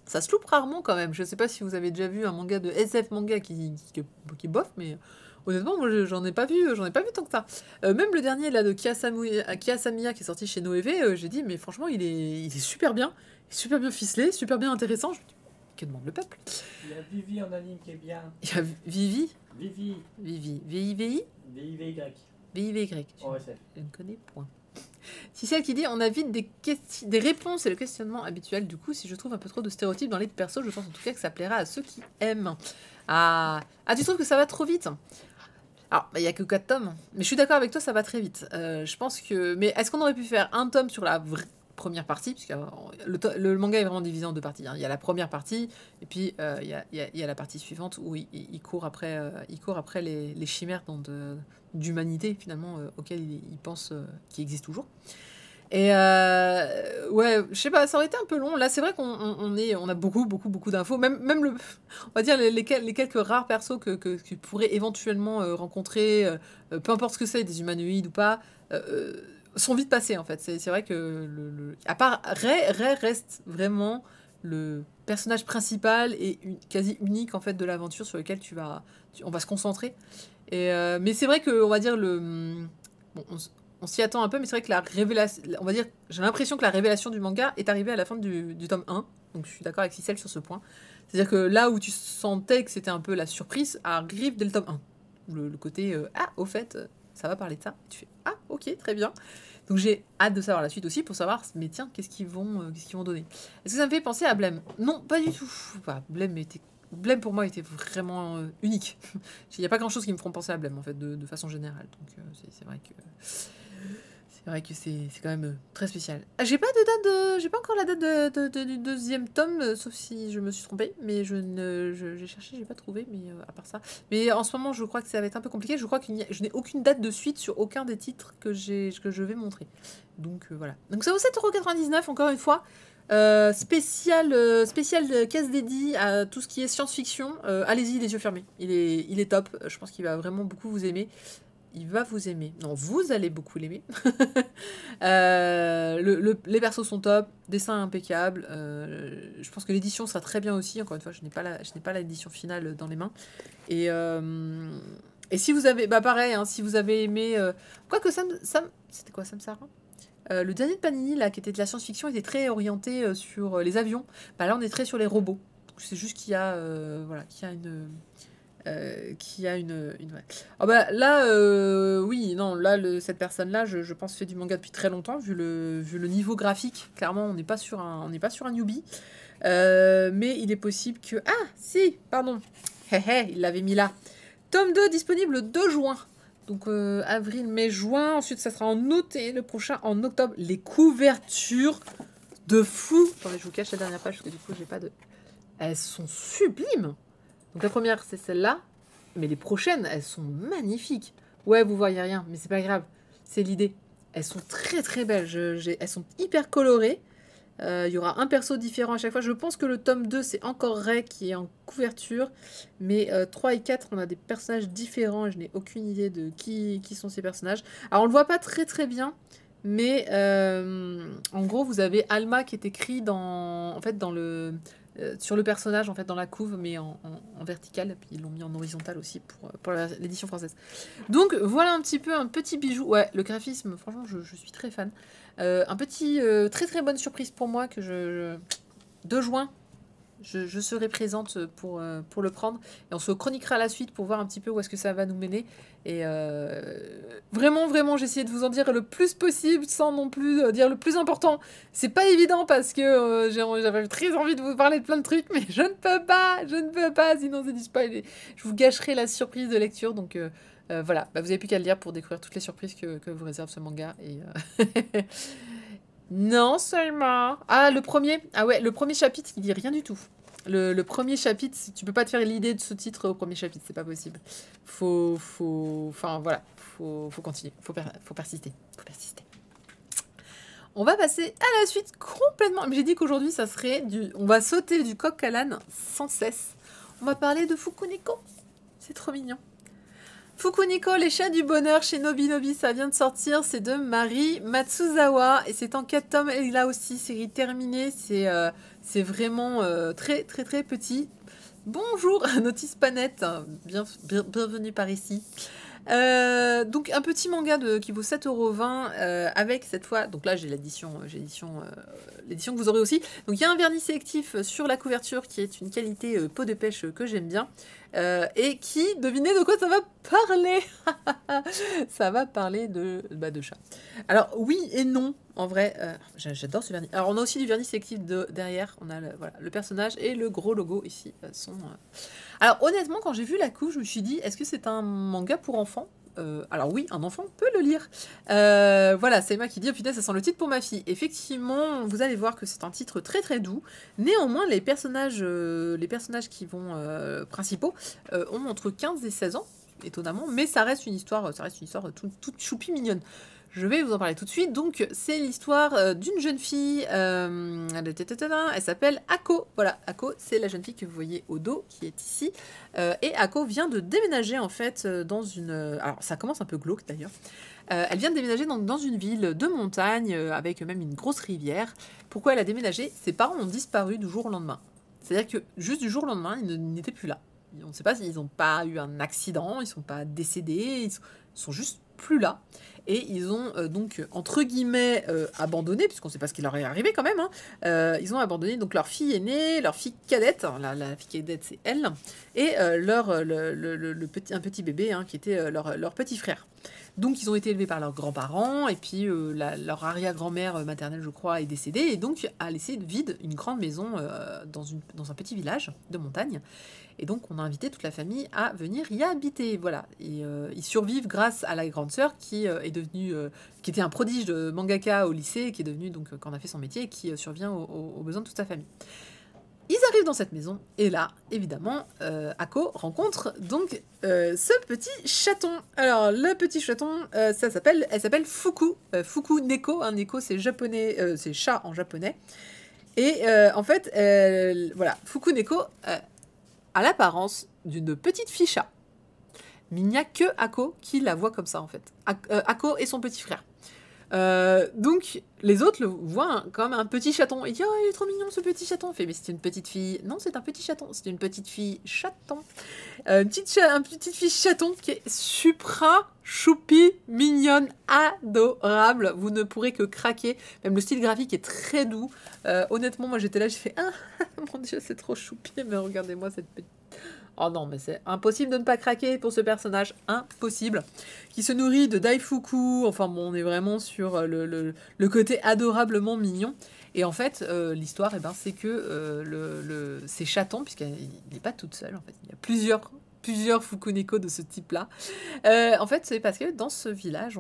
ça se loupe rarement quand même. Je sais pas si vous avez déjà vu un manga de SF manga qui bof, mais honnêtement, moi, j'en ai pas vu tant que ça. Même le dernier là de Kiasamiya qui est sorti chez Noévé, j'ai dit, mais franchement, il est super bien ficelé, super bien intéressant. Je me dis, que demande le peuple? Il y a Vivi en anime qui est bien. Il y a Vivi. Vivi. V-I-V-I. V-I-V-Y. V-I-V-Y. Oh, ouais, c'est. Je ne connais point. Si celle qui dit on a vite des réponses et le questionnement habituel, du coup, si je trouve un peu trop de stéréotypes dans les persos, je pense en tout cas que ça plaira à ceux qui aiment. Ah, tu trouves que ça va trop vite? Alors, il n'y a que 4 tomes, mais je suis d'accord avec toi, ça va très vite. Je pense que... Mais est-ce qu'on aurait pu faire un tome sur la première partie? Parce que le manga est vraiment divisé en 2 parties. Hein. Il y a la première partie, et puis il y a la partie suivante où il court après les chimères d'humanité, finalement, auxquelles il pense qui existent toujours. Et ouais, je sais pas, ça aurait été un peu long. Là, c'est vrai on a beaucoup d'infos. Même on va dire les quelques rares persos que tu pourrais éventuellement rencontrer, peu importe ce que c'est, des humanoïdes ou pas, sont vite passés en fait. C'est vrai que à part Ray reste vraiment le personnage principal et quasi unique en fait de l'aventure sur lequel on va se concentrer. Et mais c'est vrai que on va dire bon, on s'y attend un peu, mais c'est vrai que la révélation, on va dire, j'ai l'impression que la révélation du manga est arrivée à la fin du tome 1. Donc je suis d'accord avec Cicel sur ce point. C'est-à-dire que là où tu sentais que c'était un peu la surprise, arrive dès le tome 1. Le côté ah, au fait, ça va parler de ça. Et tu fais ah, ok, très bien. Donc j'ai hâte de savoir la suite aussi pour savoir, mais tiens, qu'est-ce qu'ils vont donner. Est-ce que ça me fait penser à Blême? Non, pas du tout. Enfin, Blême pour moi était vraiment unique. Il n'y a pas grand chose qui me feront penser à Blême en fait de façon générale. Donc c'est vrai que c'est quand même très spécial. J'ai pas encore la date du deuxième tome, sauf si je me suis trompée, mais j'ai cherché, j'ai pas trouvé, mais à part ça. Mais en ce moment, je crois que ça va être un peu compliqué. Je crois que je n'ai aucune date de suite sur aucun des titres que je vais montrer. Donc voilà. Donc ça vaut 7,99 € encore une fois. Spécial case dédiée à tout ce qui est science-fiction. Allez-y les yeux fermés. Il est top. Je pense qu'il va vraiment beaucoup vous aimer. Il va vous aimer. Non, vous allez beaucoup l'aimer. Les persos sont top, dessin impeccable. Je pense que l'édition sera très bien aussi. Encore une fois, je n'ai pas l'édition finale dans les mains. Et si vous avez, bah pareil, hein, si vous avez aimé, quoique c'était quoi Samsara? Le dernier de Panini là, qui était de la science-fiction, était très orienté sur les avions. Bah là, on est très sur les robots. C'est juste qu'il y a, voilà, qu'il y a une ouais. Oh bah là oui non là cette personne là je pense fait du manga depuis très longtemps vu le niveau graphique, clairement on n'est pas sur un newbie, mais il est possible que si pardon il l'avait mis là, tome 2 disponible le 2 juin, donc avril mai juin, ensuite ça sera en août et le prochain en octobre. Les couvertures de fou. Attendez, je vous cache la dernière page parce que du coup j'ai pas de, elles sont sublimes. Donc la première, c'est celle-là. Mais les prochaines, elles sont magnifiques. Ouais, vous voyez rien, mais c'est pas grave. C'est l'idée. Elles sont très très belles. Elles sont hyper colorées. Il y aura un perso différent à chaque fois. Je pense que le tome 2, c'est encore Ray qui est en couverture. Mais 3 et 4, on a des personnages différents. Et je n'ai aucune idée de qui sont ces personnages. Alors on le voit pas très très bien. Mais en gros, vous avez Alma qui est écrit sur le personnage, en fait, dans la couve, mais en verticale. Puis ils l'ont mis en horizontal aussi pour l'édition française. Donc voilà un petit bijou. Ouais, le graphisme, franchement, je suis très fan. Un petit, très très bonne surprise pour moi que 2 juin, je serai présente pour le prendre. Et on se chroniquera à la suite pour voir un petit peu où est-ce que ça va nous mener. Et vraiment, j'ai essayé de vous en dire le plus possible sans non plus dire le plus important. C'est pas évident parce que j'avais très envie de vous parler de plein de trucs, mais je ne peux pas, sinon c'est du spoil. Et je vous gâcherai la surprise de lecture. Donc voilà, bah, vous n'avez plus qu'à le lire pour découvrir toutes les surprises que vous réserve ce manga. Et non seulement... Ah, le premier chapitre, il dit rien du tout. Le premier chapitre, tu peux pas te faire l'idée de ce titre au premier chapitre, c'est pas possible. Enfin voilà, faut continuer, faut persister. On va passer à la suite complètement. J'ai dit qu'aujourd'hui, ça serait on va sauter du coq à l'âne sans cesse. On va parler de Fukuneko. C'est trop mignon. Fukuneko, les chats du bonheur chez Nobinobi, ça vient de sortir, c'est de Mari Matsuzawa et c'est en 4 tomes et là aussi, série terminée, c'est vraiment très très très petit. Bonjour, Notice Panette, bienvenue par ici. Donc un petit manga qui vaut 7,20 € avec cette fois, donc là j'ai l'édition que vous aurez aussi. Donc il y a un vernis sélectif sur la couverture qui est une qualité peau de pêche que j'aime bien. Et qui, devinez de quoi ça va parler. Ça va parler de chat. Alors oui et non, en vrai, j'adore ce vernis. Alors on a aussi du vernis sélectif derrière, on a le personnage et le gros logo ici sont... Alors honnêtement, quand j'ai vu la couve, je me suis dit, est-ce que c'est un manga pour enfants ? Alors oui, un enfant peut le lire. Voilà, c'est moi qui dis, oh putain, ça sent le titre pour ma fille. Effectivement, vous allez voir que c'est un titre très très doux. Néanmoins, les personnages qui vont principaux ont entre 15 et 16 ans, étonnamment, mais ça reste une histoire toute choupie mignonne. Je vais vous en parler tout de suite. Donc, c'est l'histoire d'une jeune fille. Elle s'appelle Ako. Voilà, Ako, c'est la jeune fille que vous voyez au dos, qui est ici. Et Ako vient de déménager, en fait, dans une... Alors, ça commence un peu glauque, d'ailleurs. Elle vient de déménager dans une ville de montagne, avec même une grosse rivière. Pourquoi elle a déménagé? Ses parents ont disparu du jour au lendemain. C'est-à-dire que, juste du jour au lendemain, ils n'étaient plus là. On ne sait pas s'ils n'ont pas eu un accident, ils ne sont pas décédés, ils sont juste plus là. Et ils ont donc, entre guillemets, abandonné, puisqu'on ne sait pas ce qui leur est arrivé quand même, hein. Ils ont abandonné donc leur fille aînée, leur fille cadette, la fille cadette c'est elle, et un petit bébé, hein, qui était leur petit frère. Donc ils ont été élevés par leurs grands-parents, et puis leur arrière-grand-mère maternelle, je crois, est décédée, et donc a laissé vide une grande maison dans un petit village de montagne. Et donc on a invité toute la famille à venir y habiter, voilà. Et ils survivent grâce à la grande sœur qui est devenue, qui était un prodige de mangaka au lycée, qui est devenue donc quand on a fait son métier, et qui survient aux besoins de toute sa famille. Ils arrivent dans cette maison, et là, évidemment, Ako rencontre donc ce petit chaton. Alors, le petit chaton, elle s'appelle Fuku. Fuku Neko, hein, Neko c'est japonais, c'est chat en japonais. Et en fait, voilà, Fuku Neko a l'apparence d'une petite fille chat. Mais il n'y a que Ako qui la voit comme ça, en fait. Ako et son petit frère. Donc, les autres le voient comme un petit chaton. Et disent, oh, il est trop mignon ce petit chaton. On fait, mais c'est une petite fille. Non, c'est un petit chaton. C'est une petite fille chaton. Une petite fille chaton qui est supra choupi, mignonne, adorable. Vous ne pourrez que craquer. Même le style graphique est très doux. Honnêtement, moi j'étais là, j'ai fait, ah, mon Dieu, c'est trop choupi. Mais regardez-moi cette petite... Oh non, mais c'est impossible de ne pas craquer pour ce personnage, impossible, qui se nourrit de Daifuku. Enfin bon, on est vraiment sur le côté adorablement mignon. Et en fait, l'histoire, eh ben, c'est que ces chatons, puisqu'elle n'est pas toute seule, en fait, il y a plusieurs Fukuneko de ce type-là. En fait, c'est parce que dans ce village,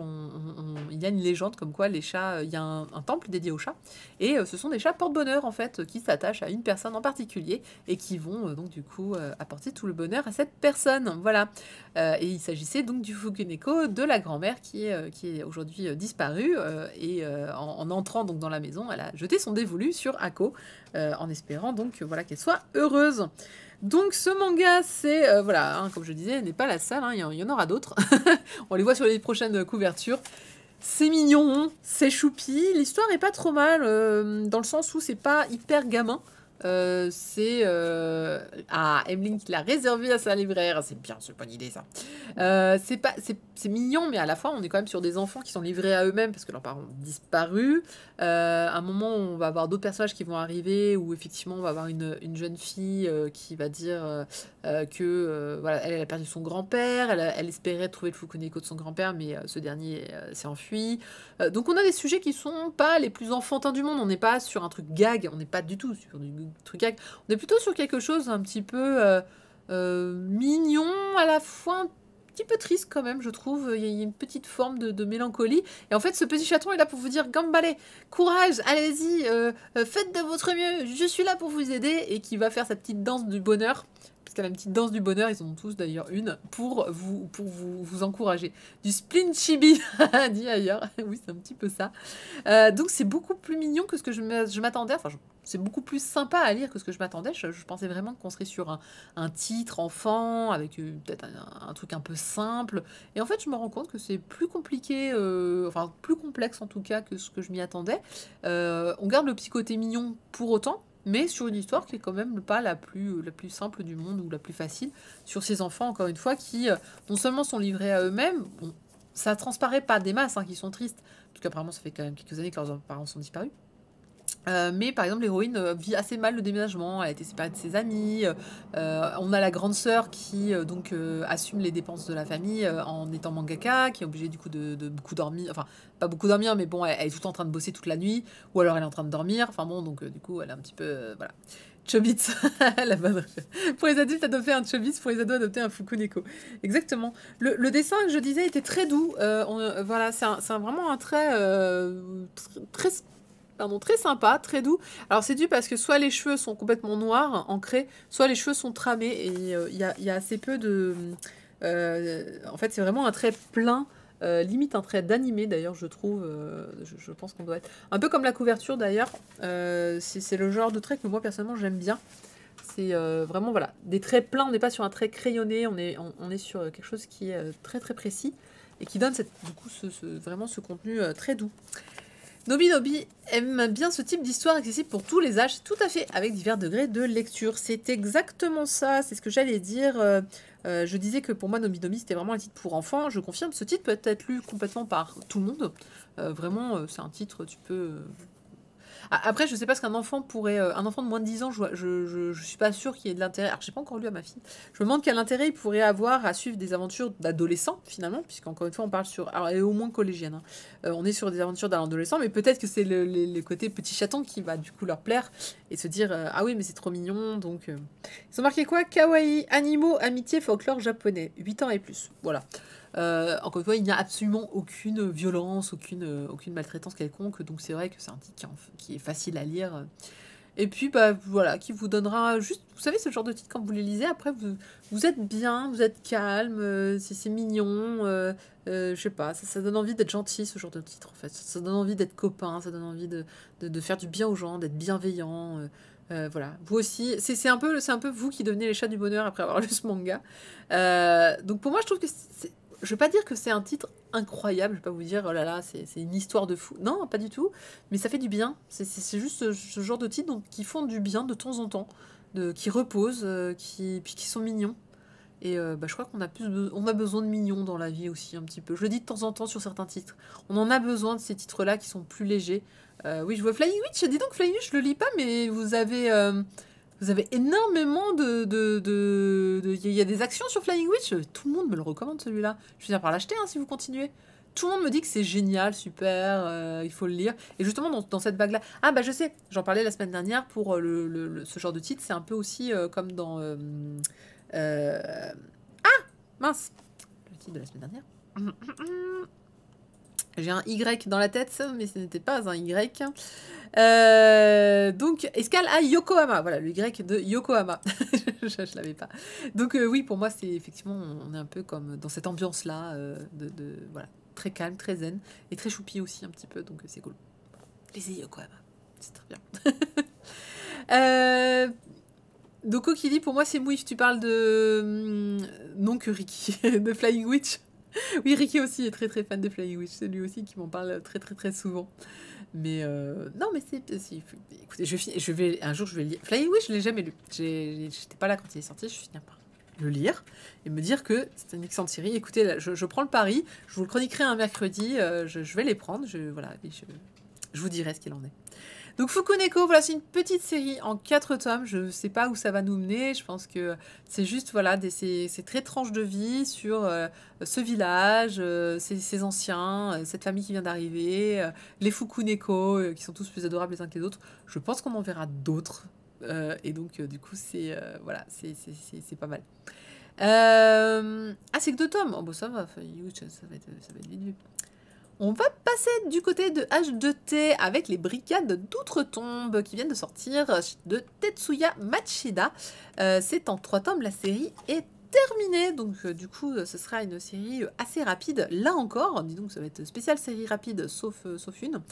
il y a une légende comme quoi les chats, il y a un temple dédié aux chats, et ce sont des chats porte-bonheur, en fait, qui s'attachent à une personne en particulier, et qui vont donc du coup apporter tout le bonheur à cette personne. Voilà. Et il s'agissait donc du Fukuneko de la grand-mère qui est aujourd'hui disparue, et en entrant donc dans la maison, elle a jeté son dévolu sur Ako, en espérant donc voilà, qu'elle soit heureuse. Donc ce manga, c'est, voilà, hein, comme je disais, n'est pas la seule, hein, il y en aura d'autres. On les voit sur les prochaines couvertures. C'est mignon, c'est choupi, l'histoire est pas trop mal, dans le sens où c'est pas hyper gamin. C'est Emeline qui l'a réservé à sa libraire. C'est bien, c'est pas une idée ça. C'est mignon, mais à la fois on est quand même sur des enfants qui sont livrés à eux-mêmes parce que leurs parents ont disparu. À un moment, on va avoir d'autres personnages qui vont arriver où effectivement on va avoir une jeune fille qui va dire que voilà, elle a perdu son grand-père. Elle espérait trouver le Fukuneko de son grand-père, mais ce dernier s'est enfui. Donc on a des sujets qui sont pas les plus enfantins du monde. On n'est pas sur un truc gag, on n'est pas du tout sur du truc gag. On est plutôt sur quelque chose un petit peu mignon, à la fois un petit peu triste quand même, je trouve. Il y a une petite forme de mélancolie. Et en fait, ce petit chaton est là pour vous dire, gambale, courage, allez-y, faites de votre mieux, je suis là pour vous aider. Et qui va faire sa petite danse du bonheur. Parce qu'elle a une petite danse du bonheur, ils en ont tous d'ailleurs une, pour vous encourager. Du spleen chibi, dit ailleurs. Oui, c'est un petit peu ça. Donc c'est beaucoup plus mignon que ce que je m'attendais. Enfin, c'est beaucoup plus sympa à lire que ce que je m'attendais. Je pensais vraiment qu'on serait sur un titre enfant, avec peut-être un truc un peu simple. Et en fait, je me rends compte que c'est plus compliqué, enfin plus complexe en tout cas que ce que je m'y attendais. On garde le petit côté mignon pour autant, mais sur une histoire qui est quand même pas la plus simple du monde ou la plus facile, sur ces enfants, encore une fois, qui non seulement sont livrés à eux-mêmes, bon, ça transparaît pas des masses, hein, qui sont tristes, parce qu'apparemment ça fait quand même quelques années que leurs parents sont disparus. Mais par exemple, l'héroïne vit assez mal le déménagement, elle a été séparée de ses amis, on a la grande sœur qui donc assume les dépenses de la famille en étant mangaka, qui est obligée du coup de beaucoup dormir, enfin pas beaucoup dormir, mais bon, elle est tout le temps en train de bosser toute la nuit, ou alors elle est en train de dormir, enfin bon, donc du coup elle est un petit peu, voilà. Chobits, la bonne. Pour les adultes, adopter un Chobits, pour les ados, adopter un Fukuneko. Exactement. Le dessin, je disais, était très doux. Voilà, c'est vraiment un trait très sympa, très doux. Alors c'est dû parce que soit les cheveux sont complètement noirs, ancrés, soit les cheveux sont tramés, et il y a assez peu de... en fait, c'est vraiment un trait plein, limite un trait d'animé d'ailleurs, je trouve. Je pense qu'on doit être un peu comme la couverture d'ailleurs. C'est le genre de trait que moi personnellement j'aime bien. C'est vraiment voilà, des traits pleins, on n'est pas sur un trait crayonné, on est sur quelque chose qui est très très précis et qui donne du coup vraiment ce contenu très doux. Nobi aime bien ce type d'histoire accessible pour tous les âges, tout à fait, avec divers degrés de lecture. C'est exactement ça, c'est ce que j'allais dire. Je disais que pour moi, Nobi c'était vraiment un titre pour enfants. Je confirme, ce titre peut être lu complètement par tout le monde. Vraiment, c'est un titre, tu peux... Après, je sais pas ce qu'un enfant pourrait... un enfant de moins de 10 ans, je suis pas sûre qu'il y ait de l'intérêt. Alors, j'ai pas encore lu à ma fille. Je me demande quel intérêt il pourrait avoir à suivre des aventures d'adolescents, finalement, puisqu'encore une fois, on parle sur... Alors, elle est au moins collégienne. Hein. On est sur des aventures d'adolescents, mais peut-être que c'est le côté petit chaton qui va du coup leur plaire et se dire ah oui, mais c'est trop mignon. Donc, ils ont marqué quoi? Kawaii, animaux, amitié, folklore japonais. 8 ans et plus. Voilà. Encore une fois, il n'y a absolument aucune violence, aucune maltraitance quelconque, donc c'est vrai que c'est un titre qui est facile à lire. Et puis, bah voilà, qui vous donnera juste, vous savez, ce genre de titre, quand vous les lisez, après, vous êtes bien, vous êtes calme, c'est mignon, je sais pas, ça donne envie d'être gentil, ce genre de titre, en fait. Ça donne envie d'être copain, ça donne envie de faire du bien aux gens, d'être bienveillant. Voilà, vous aussi, c'est un peu vous qui devenez les chats du bonheur après avoir lu ce manga. Donc pour moi, je trouve que je vais pas dire que c'est un titre incroyable, je vais pas vous dire oh là là, c'est une histoire de fou. Non, pas du tout, mais ça fait du bien. C'est juste ce genre de titres qui font du bien de temps en temps, qui reposent, puis qui sont mignons. Et bah, je crois qu'on a besoin de mignons dans la vie aussi, un petit peu. Je le dis de temps en temps sur certains titres. On en a besoin de ces titres-là qui sont plus légers. Oui, je vois Flying Witch. Dis donc, Flying Witch, je le lis pas, mais vous avez énormément Il y a des actions sur Flying Witch. Tout le monde me le recommande, celui-là. Je vais finir par l'acheter, hein, si vous continuez. Tout le monde me dit que c'est génial, super, il faut le lire. Et justement, dans cette vague-là... Ah, bah je sais, j'en parlais la semaine dernière pour ce genre de titre. C'est un peu aussi comme dans... Ah, mince, le titre de la semaine dernière. J'ai un Y dans la tête, mais ce n'était pas un Y. Donc, escale à Yokohama. Voilà, le Y de Yokohama. je l'avais pas. Donc, oui, pour moi, c'est effectivement, on est un peu comme dans cette ambiance-là, voilà, très calme, très zen, et très choupi aussi un petit peu, donc c'est cool. Lisez Yokohama, c'est très bien. Doko qui dit, pour moi, c'est Mouif, tu parles de... non que Ricky, de Flying Witch. Oui, Ricky aussi est très très fan de Flying Witch, c'est lui aussi qui m'en parle très très très souvent. Mais non, mais écoutez, un jour je vais lire. Flying Witch, je l'ai jamais lu. J'étais pas là quand il est sorti, je finis par le lire et me dire que c'est une excellente série. Écoutez, là, je prends le pari, je vous le chroniquerai un mercredi, je vais les prendre, voilà, je vous dirai ce qu'il en est. Donc Fukuneko, voilà, c'est une petite série en 4 tomes. Je ne sais pas où ça va nous mener. Je pense que c'est juste voilà, c'est très tranche de vie sur ce village, ces anciens, cette famille qui vient d'arriver, les Fukuneko qui sont tous plus adorables les uns que les autres. Je pense qu'on en verra d'autres. Et donc du coup, voilà, c'est pas mal. Ah, c'est que 2 tomes. Oh, bon, ça va être vite vu. On va passer du côté de H2T avec les brigades d'outre-tombe qui viennent de sortir de Tetsuya Machida. C'est en 3 tomes, la série est terminée. Donc du coup, ce sera une série assez rapide. Là encore, dis donc, ça va être spécial série rapide, sauf une.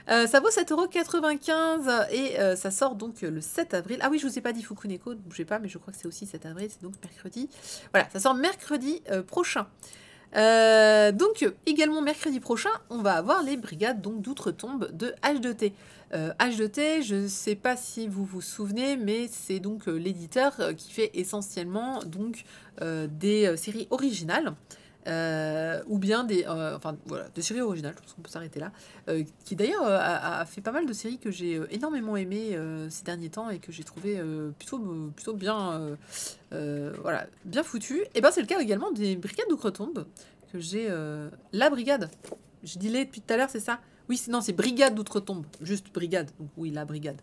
Ça vaut 7,95 € et ça sort donc le 7 avril. Ah oui, je vous ai pas dit Fukuneko, ne bougez pas, mais je crois que c'est aussi 7 avril, c'est donc mercredi. Voilà, ça sort mercredi prochain. Donc également mercredi prochain on va avoir les brigades donc d'outre-tombe de H2T. H2T, je ne sais pas si vous vous souvenez, mais c'est donc l'éditeur qui fait essentiellement donc des séries originales ou bien des séries originales, je pense qu'on peut s'arrêter là, qui d'ailleurs a fait pas mal de séries que j'ai énormément aimées ces derniers temps et que j'ai trouvé plutôt bien voilà, bien foutues. Et ben c'est le cas également des brigades d'outre-tombe que j'ai la brigade. Je dis les depuis tout à l'heure, c'est ça? Oui, c'est brigade d'outre-tombe, juste brigade. Donc oui, la brigade.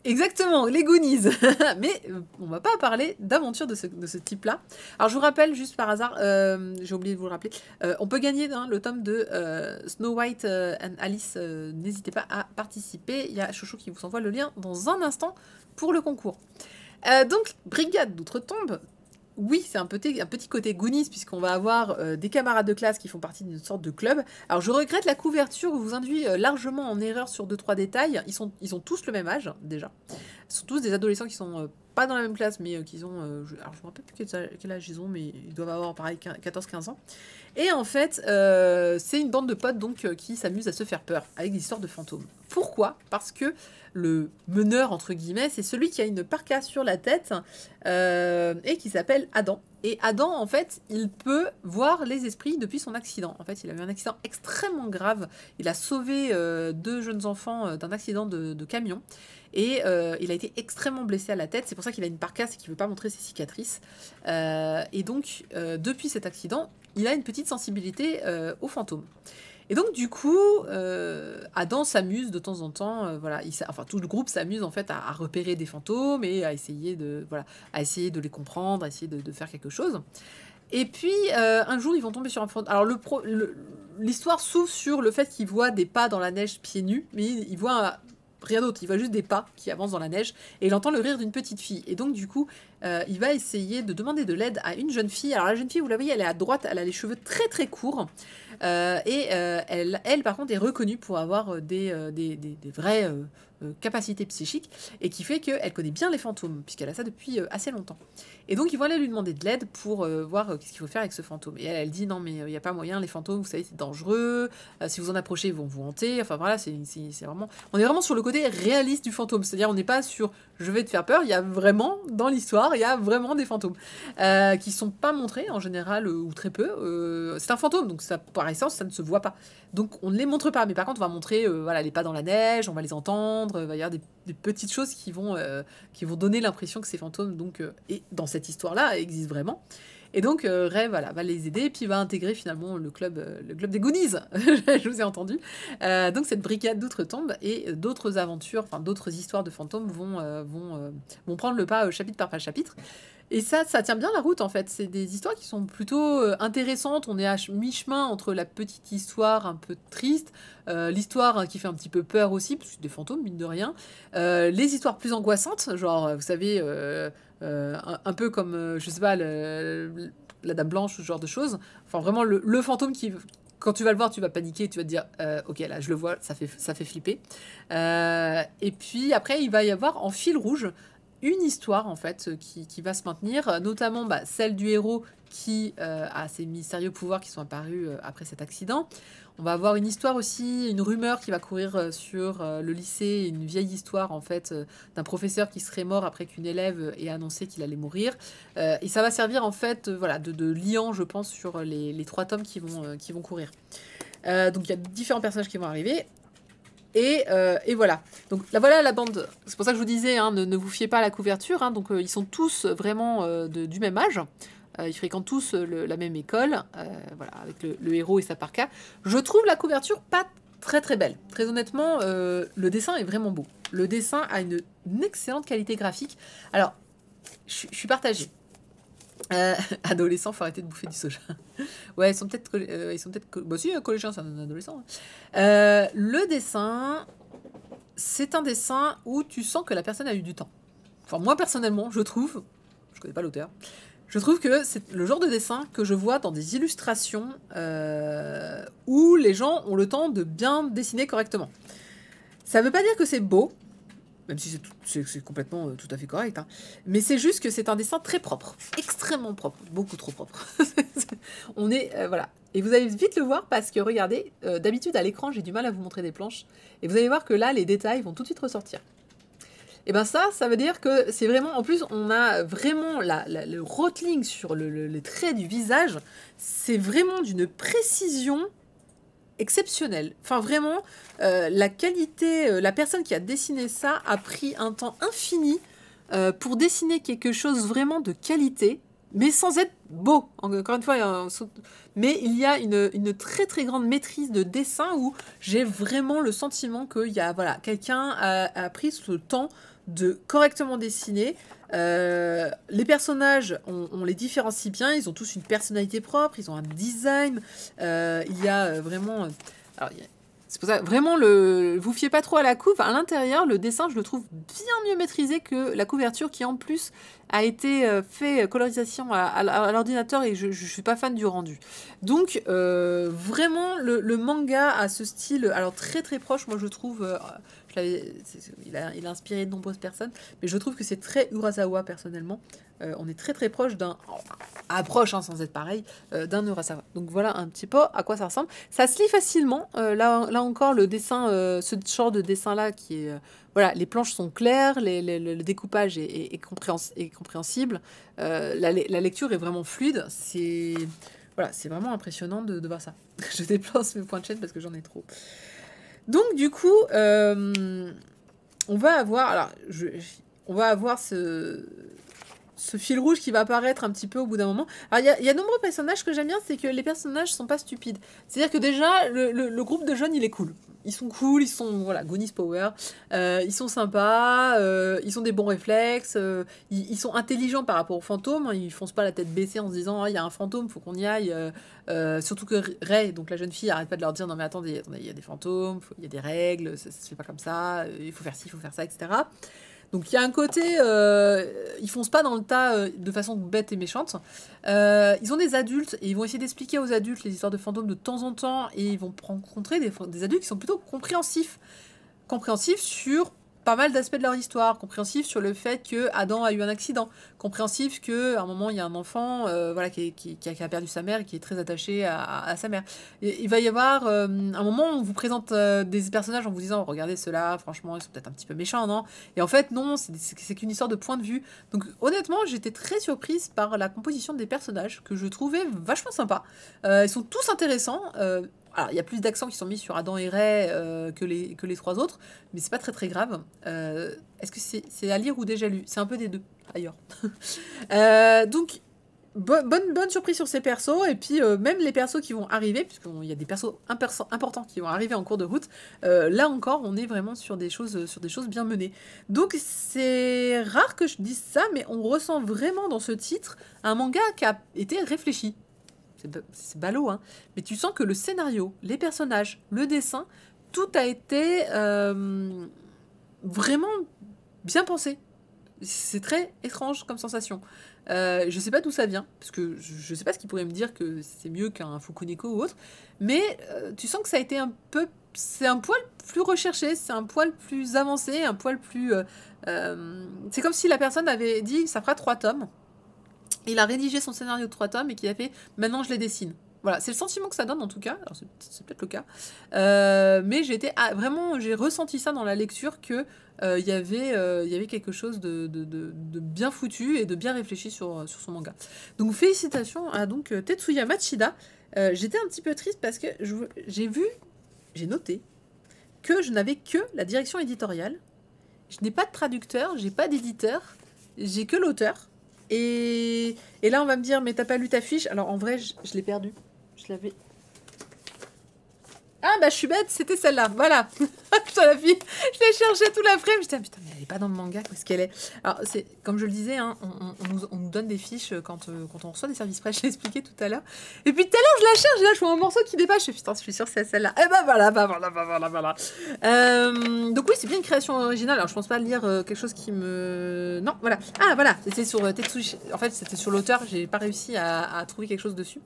Exactement, les Goonies. Mais on va pas parler d'aventure de ce type-là. Alors je vous rappelle, juste par hasard, j'ai oublié de vous le rappeler, on peut gagner le tome de Snow White and Alice. N'hésitez pas à participer. Il y a Chouchou qui vous envoie le lien dans un instant pour le concours. Donc, brigade d'outre-tombe. oui, c'est un petit côté Goonies, puisqu'on va avoir des camarades de classe qui font partie d'une sorte de club. Alors, je regrette la couverture, vous induit largement en erreur sur 2-3 détails. Ils ont tous le même âge, déjà. Ce sont tous des adolescents qui sont pas dans la même classe, mais qui ont... alors, je me rappelle plus quel âge ils ont, mais ils doivent avoir, pareil, 14-15 ans. Et en fait, c'est une bande de potes donc qui s'amusent à se faire peur avec des histoires de fantômes. Pourquoi? Parce que le meneur, entre guillemets, c'est celui qui a une parka sur la tête et qui s'appelle Adam. Et Adam, en fait, il peut voir les esprits depuis son accident. En fait, il a eu un accident extrêmement grave. Il a sauvé 2 jeunes enfants d'un accident de camion. Et il a été extrêmement blessé à la tête. C'est pour ça qu'il a une parka, c'est qu'il ne veut pas montrer ses cicatrices. Et donc, depuis cet accident, il a une petite sensibilité aux fantômes. Et donc, du coup, Adam s'amuse de temps en temps. Voilà, enfin, tout le groupe s'amuse en fait à repérer des fantômes et à essayer de les comprendre, à essayer de faire quelque chose. Et puis, un jour, ils vont tomber sur un fantôme. Alors, l'histoire s'ouvre sur le fait qu'il voit des pas dans la neige pieds nus, mais il voit rien d'autre. Il voit juste des pas qui avancent dans la neige et il entend le rire d'une petite fille. Et donc, du coup, il va essayer de demander de l'aide à une jeune fille. Alors, la jeune fille, vous la voyez, elle est à droite, elle a les cheveux très très courts. Elle, par contre, est reconnue pour avoir des vraies capacités psychiques et qui fait qu'elle connaît bien les fantômes, puisqu'elle a ça depuis assez longtemps. Et donc, ils vont aller lui demander de l'aide pour voir qu'est-ce qu'il faut faire avec ce fantôme. Et elle dit non, mais il n'y a pas moyen, les fantômes, vous savez, c'est dangereux. Si vous en approchez, ils vont vous hanter. Enfin, voilà, c'est vraiment. On est vraiment sur le côté réaliste du fantôme. C'est-à-dire, on n'est pas sur je vais te faire peur. Il y a vraiment, dans l'histoire, il y a vraiment des fantômes qui sont pas montrés en général ou très peu. C'est un fantôme, donc ça, par essence, ça ne se voit pas. Donc, on ne les montre pas. Mais par contre, on va montrer voilà, les pas dans la neige, on va les entendre. Il va y avoir des petites choses qui vont donner l'impression que ces fantômes, donc, et dans cette histoire-là, existent vraiment. Et donc, Ray voilà, va les aider, et puis va intégrer finalement le club des Goonies, je vous ai entendu. Donc, cette brigade d'outre-tombe et d'autres aventures, enfin d'autres histoires de fantômes vont prendre le pas chapitre par chapitre. Et ça tient bien la route en fait. C'est des histoires qui sont plutôt intéressantes. On est à mi-chemin entre la petite histoire un peu triste, l'histoire qui fait un petit peu peur aussi, parce que c'est des fantômes, mine de rien. Les histoires plus angoissantes, genre, vous savez, un peu comme, je sais pas, la Dame Blanche, ce genre de choses. Enfin, vraiment, le fantôme qui. Quand tu vas le voir, tu vas paniquer, tu vas te dire ok, là, je le vois, ça fait flipper. Et puis après, il va y avoir en fil rouge une histoire en fait qui va se maintenir, notamment celle du héros qui a ces mystérieux pouvoirs qui sont apparus après cet accident. On va avoir une histoire aussi, une rumeur qui va courir sur le lycée, une vieille histoire en fait d'un professeur qui serait mort après qu'une élève ait annoncé qu'il allait mourir. Et ça va servir en fait voilà, de liant, je pense, sur les 3 tomes qui vont courir. Donc il y a différents personnages qui vont arriver. Et voilà. Donc là, voilà la bande. C'est pour ça que je vous disais, hein, ne vous fiez pas à la couverture. Hein. Donc ils sont tous vraiment du même âge. Ils fréquentent tous la même école. Voilà, avec le héros et sa parka. Je trouve la couverture pas très très belle. Très honnêtement, le dessin est vraiment beau. Le dessin a une excellente qualité graphique. Alors, je suis partagée. Adolescents, faut arrêter de bouffer du soja. Ouais, ils sont peut-être bah si, collégiens, c'est un adolescent. Le dessin, c'est un dessin où tu sens que la personne a eu du temps. Enfin, moi personnellement, je trouve, je connais pas l'auteur, je trouve que c'est le genre de dessin que je vois dans des illustrations où les gens ont le temps de bien dessiner correctement. Ça veut pas dire que c'est beau, même si c'est complètement tout à fait correct, hein. Mais c'est juste que c'est un dessin très propre, extrêmement propre, beaucoup trop propre. On est, voilà. Et vous allez vite le voir parce que, regardez, d'habitude à l'écran, j'ai du mal à vous montrer des planches. Et vous allez voir que là, les détails vont tout de suite ressortir. Et ben ça veut dire que c'est vraiment... En plus, on a vraiment le roteling sur les traits du visage. C'est vraiment d'une précision exceptionnel. Enfin, vraiment, la qualité, la personne qui a dessiné ça a pris un temps infini pour dessiner quelque chose vraiment de qualité, mais sans être beau. Encore une fois, mais il y a une très très grande maîtrise de dessin où j'ai vraiment le sentiment qu'il y a, voilà, quelqu'un a pris ce temps de correctement dessiner. Les personnages, on les différencie bien, ils ont tous une personnalité propre, ils ont un design, il y a vraiment... Alors, C'est pour ça, vraiment, vous fiez pas trop à la couve. À l'intérieur, le dessin, je le trouve bien mieux maîtrisé que la couverture qui, en plus, a été fait colorisation à l'ordinateur et je suis pas fan du rendu. Donc, vraiment, le manga a ce style, alors très très proche, moi je trouve, il a inspiré de nombreuses personnes, mais je trouve que c'est très Urasawa personnellement. On est très très proche approche hein, sans être pareil, d'un Urasawa. Donc voilà un petit peu à quoi ça ressemble. Ça se lit facilement. Là encore, le dessin, ce genre de dessin là qui est, voilà, les planches sont claires, le découpage est compréhensible, la lecture est vraiment fluide. Voilà, c'est vraiment impressionnant de voir ça. Je déplace mes points de chaîne parce que j'en ai trop. Donc du coup, on va avoir ce fil rouge qui va apparaître un petit peu au bout d'un moment. Alors, il y a de nombreux personnages que j'aime bien, c'est que les personnages sont pas stupides. C'est-à-dire que déjà, le groupe de jeunes, il est cool. Ils sont cool, ils sont, voilà, Goonies Power. Ils sont sympas, ils ont des bons réflexes, ils sont intelligents par rapport aux fantômes. Hein, ils foncent pas la tête baissée en se disant, il y a un fantôme, faut qu'on y aille. Surtout que Ray, donc la jeune fille, arrête pas de leur dire, non mais attendez, il y a des fantômes, il y a des règles, ça se fait pas comme ça, il faut faire ci, il faut faire ça, etc. Donc il y a un côté, ils foncent pas dans le tas de façon bête et méchante. Ils ont des adultes et ils vont essayer d'expliquer aux adultes les histoires de fantômes de temps en temps et ils vont rencontrer des adultes qui sont plutôt compréhensifs sur pas mal d'aspects de leur histoire, compréhensifs sur le fait que Adam a eu un accident, compréhensifs que à un moment il y a un enfant voilà, qui a perdu sa mère et qui est très attaché à sa mère. Et, il va y avoir un moment où on vous présente des personnages en vous disant regardez ceux-là, franchement ils sont peut-être un petit peu méchants, non? Et en fait non, c'est qu'une histoire de point de vue. Donc honnêtement j'étais très surprise par la composition des personnages que je trouvais vachement sympa. Ils sont tous intéressants. Alors, il y a plus d'accents qui sont mis sur Adam et Ray que les trois autres, mais c'est pas très très grave. Est-ce que c'est à lire ou déjà lu? C'est un peu des deux, ailleurs. Donc, bonne surprise sur ces persos, et puis même les persos qui vont arriver, puisqu'il y a des persos importants qui vont arriver en cours de route, là encore, on est vraiment sur des choses bien menées. Donc, c'est rare que je dise ça, mais on ressent vraiment dans ce titre un manga qui a été réfléchi. C'est ballot, hein. Mais tu sens que le scénario, les personnages, le dessin, tout a été vraiment bien pensé. C'est très étrange comme sensation. Je sais pas d'où ça vient, parce que je sais pas ce qui pourrait me dire que c'est mieux qu'un Fukuneko ou autre, mais tu sens que ça a été c'est un poil plus recherché, c'est un poil plus avancé, un poil plus... c'est comme si la personne avait dit, ça fera 3 tomes. Il a rédigé son scénario de 3 tomes et qu'il a fait « maintenant je les dessine ». Voilà, c'est le sentiment que ça donne en tout cas, alors c'est peut-être le cas, mais j'ai ressenti ça dans la lecture que il y avait quelque chose de bien foutu et de bien réfléchi sur son manga. Donc félicitations à donc Tetsuya Machida. J'étais un petit peu triste parce que j'ai noté que je n'avais que la direction éditoriale, je n'ai pas de traducteur, j'ai pas d'éditeur, j'ai que l'auteur. Et là, on va me dire, mais t'as pas lu ta fiche? Alors, en vrai, je l'ai perdue. Je l'avais... Ah, bah, je suis bête, c'était celle-là. Voilà. Putain, la fille, je l'ai cherchée tout l'après-midi. Putain, mais elle est pas dans le manga. Où est-ce qu'elle est? Alors, c'est, comme je le disais, hein, on nous donne des fiches quand on reçoit des services presse. Je l'ai expliqué tout à l'heure. Et puis, tout à l'heure, je la cherche. Là, je vois un morceau qui dépasse. Je fais, putain, je suis sûre que c'est celle-là. Et bah, voilà. Donc, oui, c'est bien une création originale. Alors, je pense pas lire quelque chose qui me... Non, voilà. Ah, voilà. C'était sur Tetsushi. En fait, c'était sur l'auteur. J'ai pas réussi à trouver quelque chose dessus.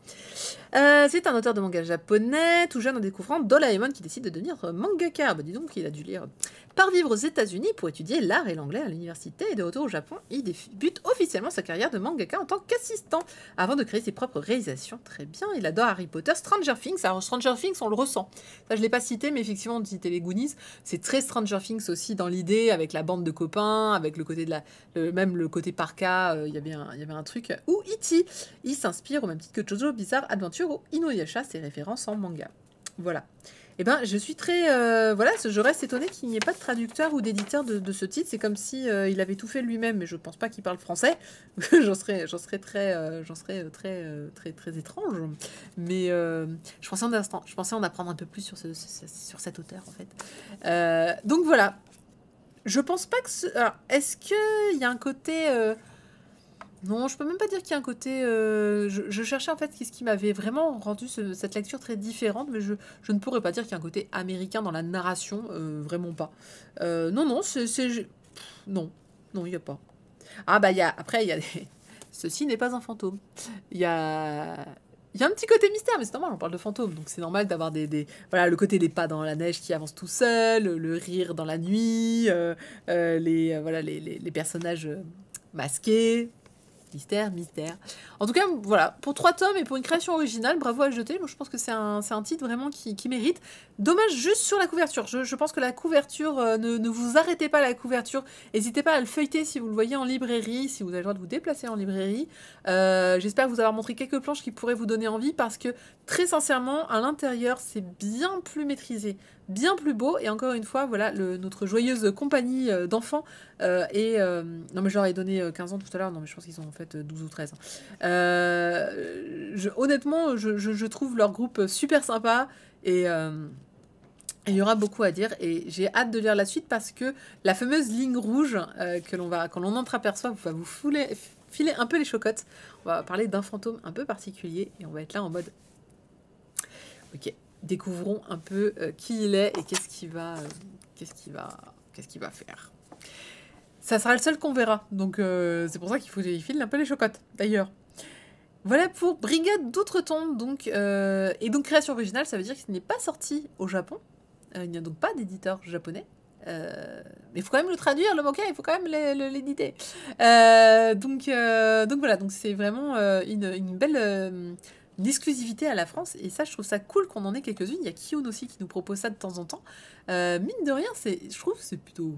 C'est un auteur de manga japonais, tout jeune en découvrant Doraemon qui décide de devenir mangaka. Bah dis donc, il a dû lire Part vivre aux États-Unis pour étudier l'art et l'anglais à l'université et de retour au Japon, il débute officiellement sa carrière de mangaka en tant qu'assistant avant de créer ses propres réalisations. Très bien, il adore Harry Potter, Stranger Things. Alors Stranger Things, on le ressent. Ça, je l'ai pas cité, mais effectivement, on citait les Goonies. C'est très Stranger Things aussi dans l'idée, avec la bande de copains, avec le côté même le côté parka. Il y avait un truc où E.T. il s'inspire au même titre que Jojo Bizarre Adventure ou Inuyasha, ses références en manga. Voilà. Eh ben, je suis très... je reste étonnée qu'il n'y ait pas de traducteur ou d'éditeur de ce titre. C'est comme si il avait tout fait lui-même, mais je pense pas qu'il parle français. J'en serais très étrange. Mais je pensais en apprendre un peu plus sur cet auteur, en fait. Donc voilà. Je pense pas que... Alors, est-ce qu'il y a un côté... Non, je peux même pas dire qu'il y a un côté. Je cherchais en fait qu'est-ce qui m'avait vraiment rendu cette lecture très différente, mais je ne pourrais pas dire qu'il y a un côté américain dans la narration, vraiment pas. Non, non, non, non, il n'y a pas. Ah bah après, il y a des... Ceci n'est pas un fantôme. Il y a... Il y a un petit côté mystère, mais c'est normal, on parle de fantômes, donc c'est normal d'avoir voilà, le côté des pas dans la neige qui avancent tout seul, le rire dans la nuit, voilà, les personnages masqués. Mystère, mystère. En tout cas, voilà, pour 3 tomes et pour une création originale, bravo à jeter. Moi, je pense que c'est un titre vraiment qui mérite. Dommage juste sur la couverture. Je pense que la couverture, ne vous arrêtez pas à la couverture. N'hésitez pas à le feuilleter si vous le voyez en librairie, si vous avez le droit de vous déplacer en librairie. J'espère vous avoir montré quelques planches qui pourraient vous donner envie parce que, très sincèrement, à l'intérieur, c'est bien plus maîtrisé, bien plus beau. Et encore une fois, voilà, notre joyeuse compagnie d'enfants non mais je leur ai donné 15 ans tout à l'heure, non mais je pense qu'ils ont en fait 12 ou 13. Honnêtement, je trouve leur groupe super sympa et il y aura beaucoup à dire et j'ai hâte de lire la suite parce que la fameuse ligne rouge quand l'on entreaperçoit va vous filer un peu les chocottes. On va parler d'un fantôme un peu particulier et on va être là en mode ok, découvrons un peu qui il est et qu'est-ce qu'il va faire. Ça sera le seul qu'on verra. Donc c'est pour ça qu'il faut qu'il file un peu les chocottes, d'ailleurs. Voilà pour Brigade d'Outre-Tombe. Et donc création originale, ça veut dire qu'il n'est pas sorti au Japon. Il n'y a donc pas d'éditeur japonais. Mais il faut quand même le traduire, le manga, il faut quand même l'éditer. Donc voilà, donc c'est vraiment une belle... une exclusivité à la France, et ça, je trouve ça cool qu'on en ait quelques-unes. Il y a Kiyun aussi qui nous propose ça de temps en temps. Mine de rien, je trouve que c'est plutôt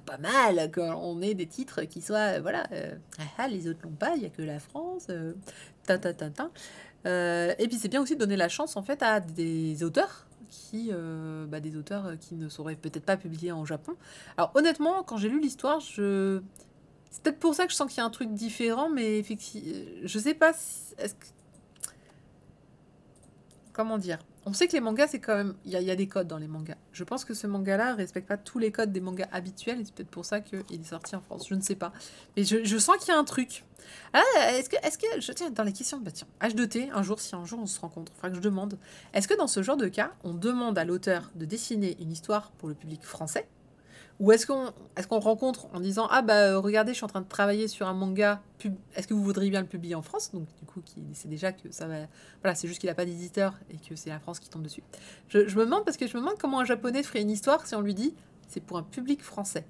pas mal qu'on ait des titres qui soient, voilà, les autres l'ont pas, il y a que la France, et puis c'est bien aussi de donner la chance, en fait, à des auteurs qui ne seraient peut-être pas publiés en Japon. Alors, honnêtement, quand j'ai lu l'histoire, c'est peut-être pour ça que je sens qu'il y a un truc différent, mais effectivement, je sais pas si... Comment dire? On sait que les mangas, c'est quand même... Il y a des codes dans les mangas. Je pense que ce manga-là respecte pas tous les codes des mangas habituels, et c'est peut-être pour ça qu'il est sorti en France. Je ne sais pas. Mais je sens qu'il y a un truc. Ah, tiens, dans les questions... Bah tiens, H2T, un jour, si un jour on se rencontre, il faudra que je demande. Est-ce que dans ce genre de cas, on demande à l'auteur de dessiner une histoire pour le public français? Ou est-ce qu'on rencontre en disant « Ah bah regardez, je suis en train de travailler sur un manga, est-ce que vous voudriez bien le publier en France ?» Donc du coup, c'est déjà que ça va... Voilà, c'est juste qu'il n'a pas d'éditeur et que c'est la France qui tombe dessus. Je me demande, parce que je me demande comment un japonais ferait une histoire si on lui dit « C'est pour un public français.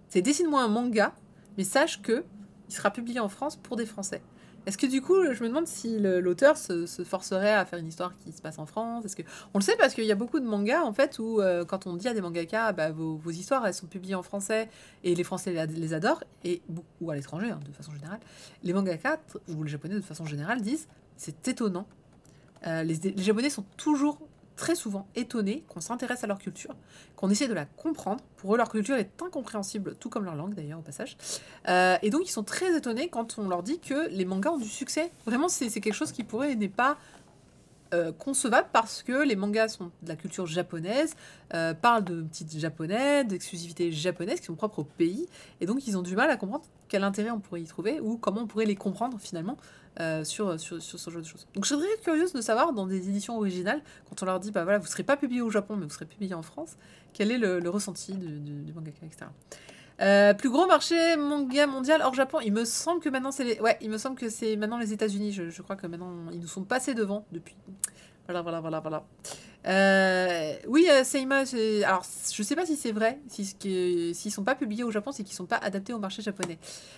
C'est dessine-moi un manga, mais sache que il sera publié en France pour des Français. » Est-ce que du coup, je me demande si l'auteur se forcerait à faire une histoire qui se passe en France? Est-ce que... On le sait parce qu'il y a beaucoup de mangas, en fait, où quand on dit à des mangaka, bah, vos histoires, elles sont publiées en français, et les Français les adorent, ou à l'étranger, hein, de façon générale, les mangaka, ou les Japonais, de façon générale, disent, c'est étonnant. Les Japonais sont toujours... très souvent étonnés qu'on s'intéresse à leur culture, qu'on essaie de la comprendre. Pour eux, leur culture est incompréhensible, tout comme leur langue d'ailleurs, au passage. Et donc, ils sont très étonnés quand on leur dit que les mangas ont du succès. Vraiment, c'est quelque chose qui n'est pas concevable parce que les mangas sont de la culture japonaise, parlent de titres japonais, d'exclusivités japonaises qui sont propres au pays, et donc ils ont du mal à comprendre quel intérêt on pourrait y trouver ou comment on pourrait les comprendre finalement sur ce genre de choses. Donc je serais très curieuse de savoir dans des éditions originales, quand on leur dit bah voilà, vous ne serez pas publié au Japon mais vous serez publié en France, quel est le ressenti du mangaka, etc. Plus gros marché manga mondial hors Japon, il me semble que maintenant il me semble que c'est maintenant les États-Unis. Je crois que maintenant ils nous sont passés devant depuis. Voilà. Oui, Seima, alors je sais pas si c'est vrai, s'ils sont pas publiés au Japon, c'est qu'ils sont pas adaptés au marché japonais.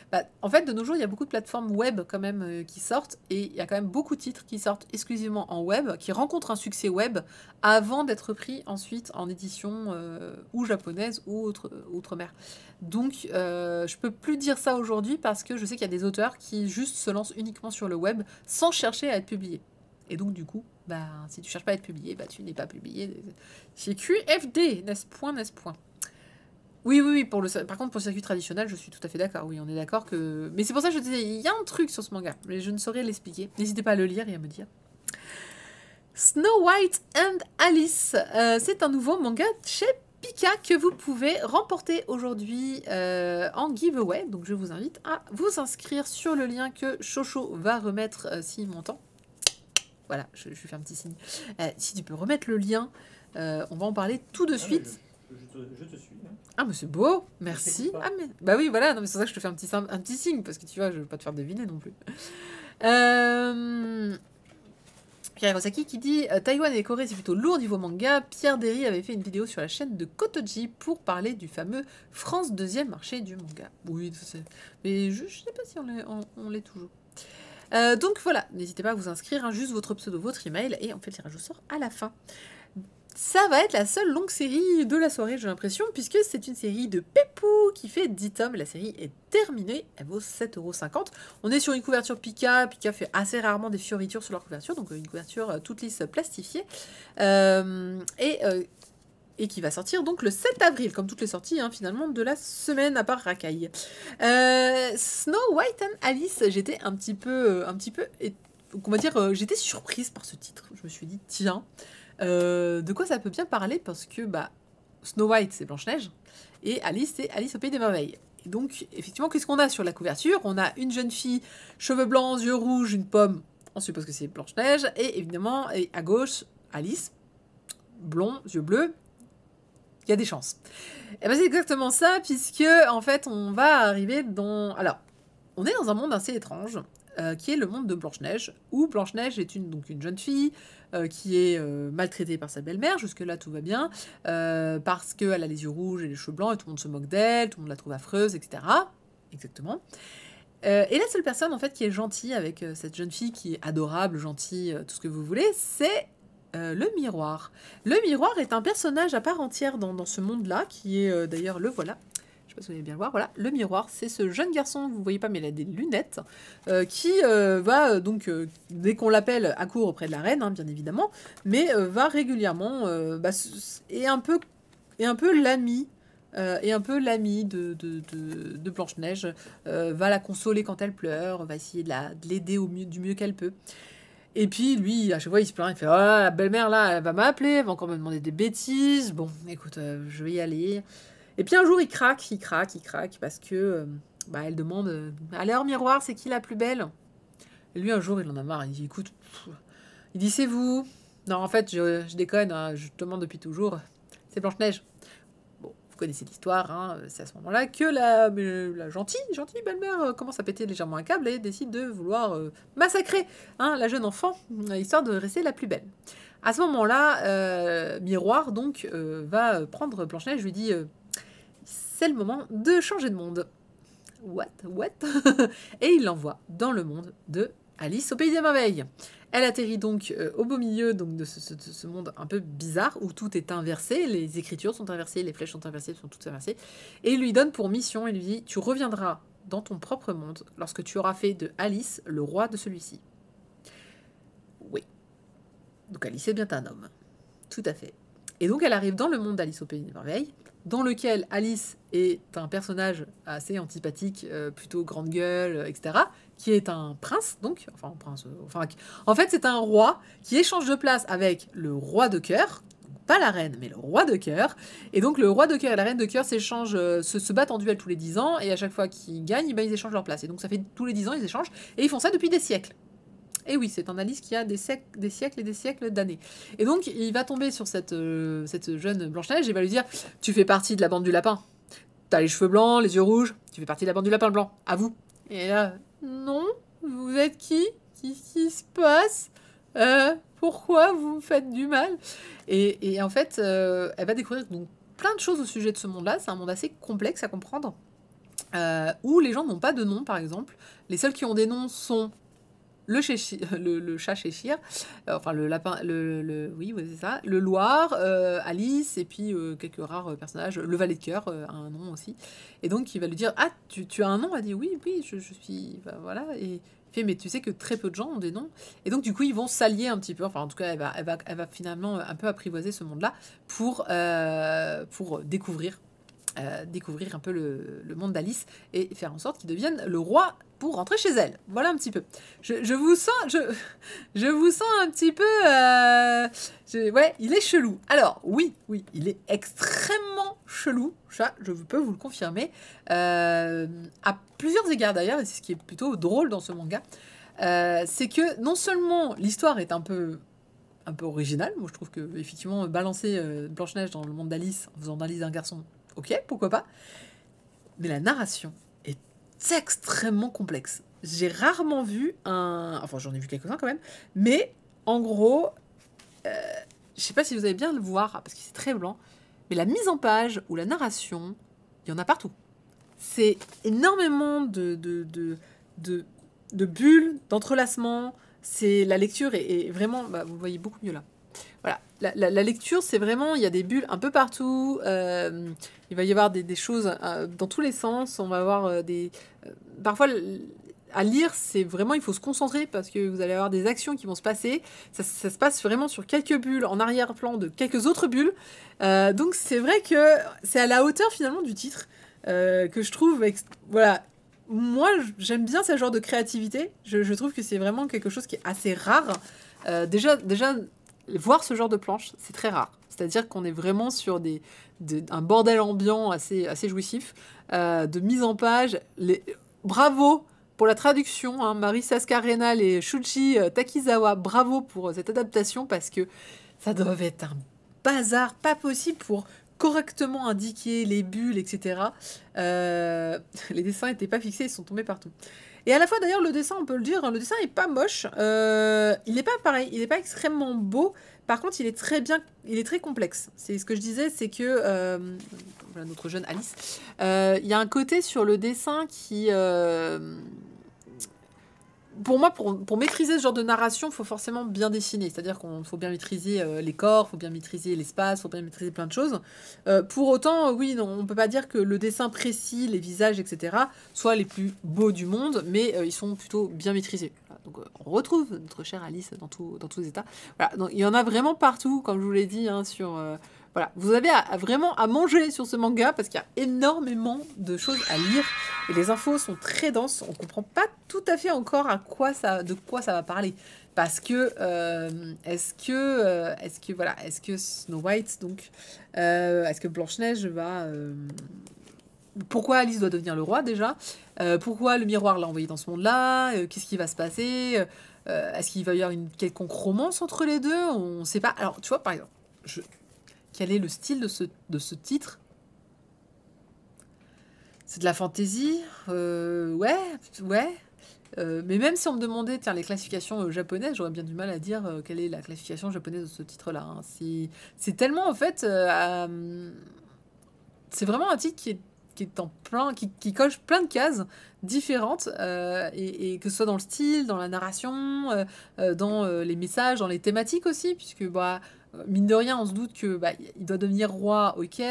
Bah, en fait, de nos jours, il y a beaucoup de plateformes web quand même qui sortent, et il y a quand même beaucoup de titres qui sortent exclusivement en web, qui rencontrent un succès web avant d'être pris ensuite en édition ou japonaise ou outre-mer. Donc, je peux plus dire ça aujourd'hui parce que je sais qu'il y a des auteurs qui juste se lancent uniquement sur le web sans chercher à être publiés. Et donc, du coup, bah, si tu cherches pas à être publié, bah, tu n'es pas publié. C'est QFD, n'est-ce point. Oui, par contre, pour le circuit traditionnel, je suis tout à fait d'accord. Oui, on est d'accord que... Mais c'est pour ça que je disais, il y a un truc sur ce manga, mais je ne saurais l'expliquer. N'hésitez pas à le lire et à me dire. Snow White and Alice, c'est un nouveau manga chez Pika que vous pouvez remporter aujourd'hui en giveaway. Donc je vous invite à vous inscrire sur le lien que Chocho va remettre s'il m'entend. Voilà, je lui fais un petit signe. Si tu peux remettre le lien, on va en parler tout de suite. Je te suis. Hein. Ah mais c'est beau, merci. Ah mais bah oui voilà, non mais c'est pour ça que je te fais un petit signe parce que tu vois, je veux pas te faire deviner non plus. Pierre Rosaki qui dit Taïwan et Corée c'est plutôt lourd niveau manga. Pierre Derry avait fait une vidéo sur la chaîne de Kotoji pour parler du fameux France deuxième marché du manga. Oui, mais je sais pas si on l'est toujours. Donc voilà, n'hésitez pas à vous inscrire, hein, juste votre pseudo, votre email et on fait le tirage au sort à la fin. Ça va être la seule longue série de la soirée, j'ai l'impression, puisque c'est une série de Pepou qui fait 10 tomes. La série est terminée, elle vaut 7,50 €. On est sur une couverture Pika. Pika fait assez rarement des fioritures sur leur couverture, donc une couverture toute lisse plastifiée. Et qui va sortir donc le 7 avril, comme toutes les sorties finalement de la semaine, à part Rakai. Snow White and Alice, j'étais un petit peu, on va dire, j'étais surprise par ce titre. Je me suis dit, tiens... de quoi ça peut bien parler parce que Snow White c'est Blanche-Neige et Alice c'est Alice au Pays des Merveilles. Et donc effectivement qu'est-ce qu'on a sur la couverture? On a une jeune fille, cheveux blancs, yeux rouges, une pomme, on suppose que c'est Blanche-Neige, et évidemment à gauche Alice, blond, yeux bleus, il y a des chances. Et c'est exactement ça puisque en fait on va arriver dans... Alors on est dans un monde assez étrange qui est le monde de Blanche-Neige, où Blanche-Neige est donc une jeune fille qui est maltraitée par sa belle-mère, jusque-là tout va bien, parce qu'elle a les yeux rouges et les cheveux blancs, et tout le monde se moque d'elle, tout le monde la trouve affreuse, etc. Exactement. Et la seule personne, en fait, qui est gentille avec cette jeune fille, qui est adorable, gentille, tout ce que vous voulez, c'est le miroir. Le miroir est un personnage à part entière dans ce monde-là, qui est d'ailleurs, le voilà. Je sais pas si vous allez bien le voir, voilà, le miroir, c'est ce jeune garçon, vous voyez pas, mais il a des lunettes, qui va donc, dès qu'on l'appelle, accourt auprès de la reine, bien évidemment, mais va régulièrement, et un peu l'ami, de Blanche-Neige, va la consoler quand elle pleure, va essayer de l'aider du mieux qu'elle peut. Et puis lui, à chaque fois, il se plaint, il fait « Oh, la belle-mère, là, elle va m'appeler, elle va encore me demander des bêtises. Bon, écoute, je vais y aller. » Et puis un jour, il craque, parce que elle demande alors, miroir, c'est qui la plus belle? Et lui, un jour, il en a marre. Il dit écoute, il dit c'est vous. Non, en fait, je déconne, je te demande depuis toujours. C'est Blanche-Neige. Bon, vous connaissez l'histoire, c'est à ce moment-là que la gentille belle-mère commence à péter légèrement un câble et décide de vouloir massacrer la jeune enfant, histoire de rester la plus belle. À ce moment-là, Miroir, donc, va prendre Blanche-Neige, lui dit c'est le moment de changer de monde. What? Et il l'envoie dans le monde de Alice au Pays des Merveilles. Elle atterrit donc au beau milieu donc, de ce monde un peu bizarre où tout est inversé, les écritures sont inversées, les flèches sont inversées, sont toutes inversées. Et il lui donne pour mission, il lui dit tu reviendras dans ton propre monde lorsque tu auras fait de Alice le roi de celui-ci. Oui. Donc Alice est bien un homme. Tout à fait. Et donc elle arrive dans le monde d'Alice au Pays des Merveilles, dans lequel Alice est un personnage assez antipathique, plutôt grande gueule, etc., qui est un prince, donc, en fait, c'est un roi qui échange de place avec le roi de cœur, pas la reine, mais le roi de cœur, et donc le roi de cœur et la reine de cœur se battent en duel tous les 10 ans, et à chaque fois qu'ils gagnent, ils échangent leur place, et donc ça fait tous les 10 ans, ils échangent, et ils font ça depuis des siècles. Et oui, c'est un Alice qui a des siècles et des siècles d'années. Et donc, il va tomber sur cette jeune Blanche-Neige et va lui dire « Tu fais partie de la bande du lapin. T'as les cheveux blancs, les yeux rouges. Tu fais partie de la bande du lapin blanc. À vous. » Et là, « Non, vous êtes qui? Qu'est-ce qui se passe? Pourquoi vous me faites du mal ?» Et en fait, elle va découvrir donc plein de choses au sujet de ce monde-là. C'est un monde assez complexe à comprendre, où les gens n'ont pas de nom, par exemple. Les seuls qui ont des noms sont... le chat Cheshire, enfin le lapin, oui, c'est ça, le Loir, Alice, et puis quelques rares personnages, le valet de cœur a un nom aussi, et donc il va lui dire ah tu as un nom, elle dit oui je suis, voilà, et il fait mais tu sais que très peu de gens ont des noms, et donc du coup ils vont s'allier un petit peu, enfin en tout cas elle va finalement un peu apprivoiser ce monde là pour découvrir découvrir un peu le monde d'Alice et faire en sorte qu'il devienne le roi pour rentrer chez elle. Voilà un petit peu. Je vous sens un petit peu... ouais, il est chelou. Alors, oui, il est extrêmement chelou, ça, je peux vous le confirmer. À plusieurs égards d'ailleurs, et c'est ce qui est plutôt drôle dans ce manga, c'est que non seulement l'histoire est un peu originale, moi je trouve que effectivement balancer Blanche-Neige dans le monde d'Alice en faisant d'Alice un garçon, ok, pourquoi pas, mais la narration est extrêmement complexe. J'ai rarement vu enfin j'en ai vu quelques-uns quand même, mais en gros, je sais pas si vous allez bien le voir, parce que c'est très blanc, mais la mise en page ou la narration, il y en a partout. C'est énormément de bulles, d'entrelacements. La lecture est vraiment... Bah, vous voyez beaucoup mieux là. Voilà. La lecture, c'est vraiment... Il y a des bulles un peu partout. Il va y avoir des choses dans tous les sens. On va avoir des... parfois, à lire, c'est vraiment... Il faut se concentrer parce que vous allez avoir des actions qui vont se passer. Ça se passe vraiment sur quelques bulles en arrière-plan de quelques autres bulles. Donc, c'est vrai que c'est à la hauteur, finalement, du titre que je trouve... Voilà. Moi, j'aime bien ce genre de créativité. Je trouve que c'est vraiment quelque chose qui est assez rare. Déjà, voir ce genre de planche, c'est très rare. C'est-à-dire qu'on est vraiment sur un bordel ambiant assez jouissif, de mise en page. Bravo pour la traduction, hein, Marisa Scarenal et Shuji Takizawa. Bravo pour cette adaptation, parce que ça doit être un bazar pas possible pour correctement indiquer les bulles, etc. Les dessins n'étaient pas fixés, ils sont tombés partout. Et à la fois, d'ailleurs, le dessin, on peut le dire, le dessin est pas moche. Il n'est pas pareil, il n'est pas extrêmement beau. Par contre, il est très complexe. C'est ce que je disais, c'est que voilà, notre jeune Alice, il y a un côté sur le dessin qui... pour moi, pour maîtriser ce genre de narration, il faut forcément bien dessiner. C'est-à-dire qu'il faut bien maîtriser les corps, il faut bien maîtriser l'espace, il faut bien maîtriser plein de choses. Pour autant, oui, non, on ne peut pas dire que le dessin précis, les visages, etc., soient les plus beaux du monde, mais ils sont plutôt bien maîtrisés. Voilà, donc, on retrouve notre chère Alice dans tous les états. Voilà, donc, il y en a vraiment partout, comme je vous l'ai dit, hein, sur... voilà, vous avez vraiment à manger sur ce manga parce qu'il y a énormément de choses à lire et les infos sont très denses. On comprend pas tout à fait encore de quoi ça va parler, parce que est-ce que Snow White, donc est-ce que Blanche-Neige va pourquoi Alice doit devenir le roi déjà, pourquoi le miroir l'a envoyé dans ce monde-là, qu'est-ce qui va se passer, est-ce qu'il va y avoir une quelconque romance entre les deux, on sait pas. Alors tu vois, par exemple, quel est le style de ce titre? C'est de la fantaisie, ouais. Mais même si on me demandait, tiens, les classifications japonaises, j'aurais bien du mal à dire quelle est la classification japonaise de ce titre-là. Hein. C'est tellement, en fait, c'est vraiment un titre qui est en plein, qui coche plein de cases différentes, et que ce soit dans le style, dans la narration, dans les messages, dans les thématiques aussi, puisque bah, mine de rien, on se doute que bah, il doit devenir roi, ok.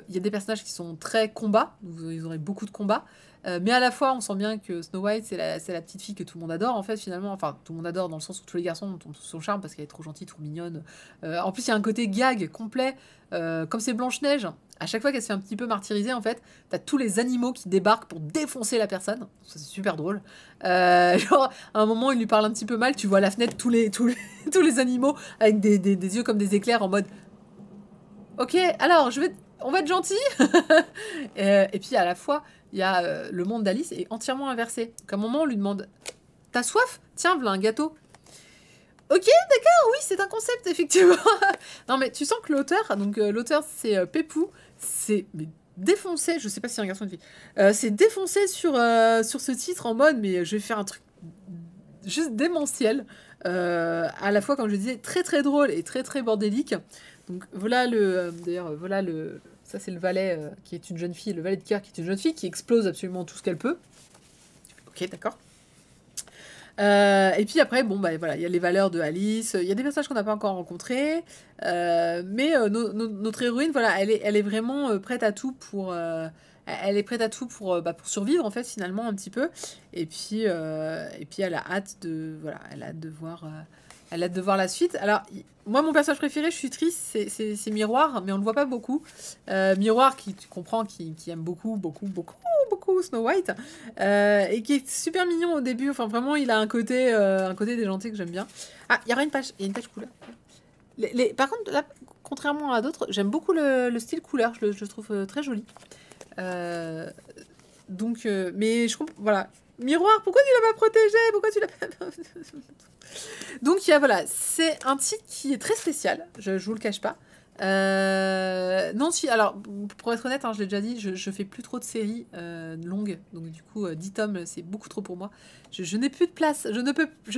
Il y a des personnages qui sont très combats, ils auraient beaucoup de combats, mais à la fois on sent bien que Snow White c'est la petite fille que tout le monde adore en fait finalement, enfin tout le monde adore dans le sens où tous les garçons ont son charme parce qu'elle est trop gentille, trop mignonne. En plus il y a un côté gag complet, comme c'est Blanche-Neige, à chaque fois qu'elle se fait un petit peu martyriser en fait, t'as tous les animaux qui débarquent pour défoncer la personne, ça, c'est super drôle. Genre à un moment il lui parle un petit peu mal, tu vois à la fenêtre tous les animaux avec des yeux comme des éclairs en mode ok alors on va être gentil. Et puis à la fois, il y a le monde d'Alice est entièrement inversé. Qu'à un moment, on lui demande t'as soif? Tiens, voilà un gâteau. Ok, d'accord, oui, c'est un concept, effectivement. Non, mais tu sens que l'auteur, donc l'auteur c'est Pepou, c'est défoncé, je sais pas si c'est un garçon ou une fille, c'est défoncé sur ce titre en mode mais je vais faire un truc juste démentiel. À la fois, comme je disais, très très drôle et très très bordélique. Donc voilà d'ailleurs, voilà ça c'est le valet qui est une jeune fille, le valet de cœur qui est une jeune fille qui explose absolument tout ce qu'elle peut. Ok, d'accord. Et puis après, bon, bah voilà, il y a les valeurs de Alice, il y a des personnages qu'on n'a pas encore rencontrés, mais notre héroïne, voilà, elle est vraiment prête à tout pour... elle est prête à tout pour survivre, en fait, finalement, un petit peu. Et puis elle a hâte de voir Elle a hâte de voir la suite. Alors, moi, mon personnage préféré, je suis triste, c'est Miroir, mais on le voit pas beaucoup. Miroir, qui tu comprends, qui aime beaucoup Snow White, et qui est super mignon au début. Enfin, vraiment, il a un côté déjanté que j'aime bien. Ah, il y aura une page couleur. Par contre, là, contrairement à d'autres, j'aime beaucoup le style couleur. Je le trouve très joli. Mais je comprends, voilà. Miroir, pourquoi tu l'as pas protégé? Pourquoi tu l'as pas... Donc, voilà, c'est un titre qui est très spécial, je vous le cache pas. Non, si, alors, pour être honnête, hein, je l'ai déjà dit, je fais plus trop de séries longues, donc du coup, 10 tomes, c'est beaucoup trop pour moi. Je n'ai plus de place, je ne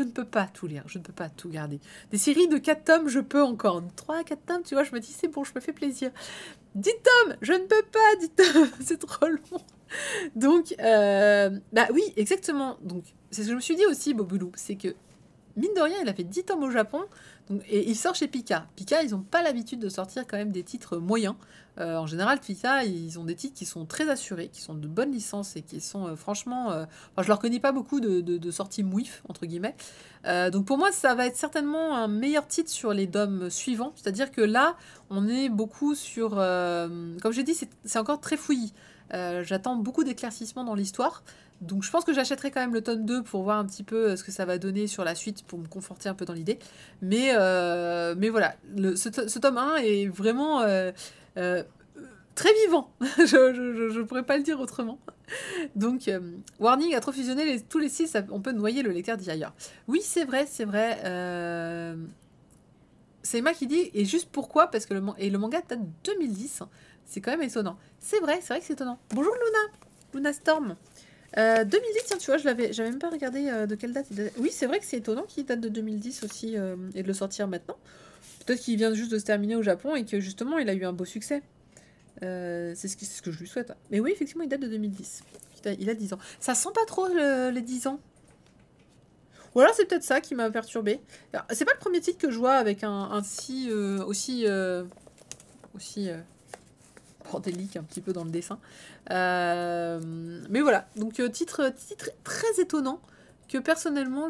peux pas tout lire, je ne peux pas tout garder. Des séries de 4 tomes, je peux encore. 3 4 tomes, tu vois, je me dis, c'est bon, je me fais plaisir. 10 tomes, je ne peux pas, 10 tomes, c'est trop long. Donc, bah oui, exactement. Donc, c'est ce que je me suis dit aussi, Boboulou, c'est que, mine de rien, il a fait 10 tomes au Japon, donc, et il sort chez Pika. Pika, ils n'ont pas l'habitude de sortir quand même des titres moyens. En général, Pika, ils ont des titres qui sont très assurés, qui sont de bonnes licences et qui sont franchement... enfin, je leur connais pas beaucoup de sorties mouif, entre guillemets. Donc pour moi, ça va être certainement un meilleur titre sur les tomes suivants. C'est-à-dire que là, on est beaucoup sur... comme j'ai dit, c'est encore très fouillis. J'attends beaucoup d'éclaircissements dans l'histoire. Donc je pense que j'achèterai quand même le tome 2 pour voir un petit peu ce que ça va donner sur la suite, pour me conforter un peu dans l'idée. Mais voilà, ce tome 1 est vraiment très vivant. Je pourrais pas le dire autrement. Donc, Warning a trop fusionné tous les 6, on peut noyer le lecteur d'y ailleurs. Oui, c'est vrai. C'est Emma qui dit, et juste pourquoi, parce que le manga date de 2010. C'est quand même étonnant. C'est vrai que c'est étonnant. Bonjour Luna Storm. 2010, tiens, tu vois, j'avais même pas regardé de quelle date. Oui, c'est vrai que c'est étonnant qu'il date de 2010 aussi et de le sortir maintenant. Peut-être qu'il vient juste de se terminer au Japon et que justement il a eu un beau succès. C'est ce que je lui souhaite. Mais oui, effectivement, il date de 2010. Il a 10 ans. Ça sent pas trop les 10 ans. Ou alors c'est peut-être ça qui m'a perturbé. C'est pas le premier titre que je vois avec un si aussi bordélique un petit peu dans le dessin. Mais voilà, donc titre très étonnant que personnellement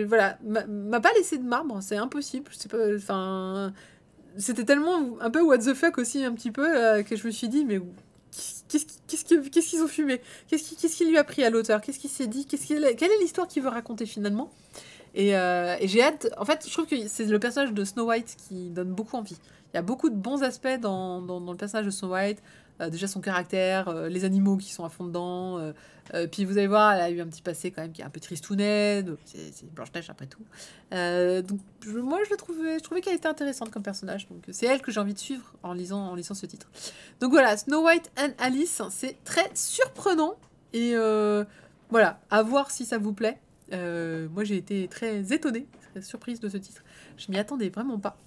voilà, m'a pas laissé de marbre, c'est impossible. C'est pas, enfin, c'était tellement un peu what the fuck aussi un petit peu que je me suis dit mais qu'est-ce qu'ils ont fumé, qu'est-ce qu'il lui a pris à l'auteur, qu'est-ce qu'il s'est dit, quelle est l'histoire qu'il veut raconter finalement. Et j'ai hâte. En fait, je trouve que c'est le personnage de Snow White qui donne beaucoup envie. Il y a beaucoup de bons aspects dans le personnage de Snow White. Déjà son caractère, les animaux qui sont à fond dedans. Puis vous allez voir, elle a eu un petit passé quand même qui est un peu tristounet. C'est Blanche-Neige après tout. Donc moi, je trouvais qu'elle était intéressante comme personnage. Donc c'est elle que j'ai envie de suivre en lisant ce titre. Donc voilà, Snow White and Alice, c'est très surprenant. Et voilà, à voir si ça vous plaît. Moi j'ai été très étonnée, très surprise de ce titre. Je m'y attendais vraiment pas.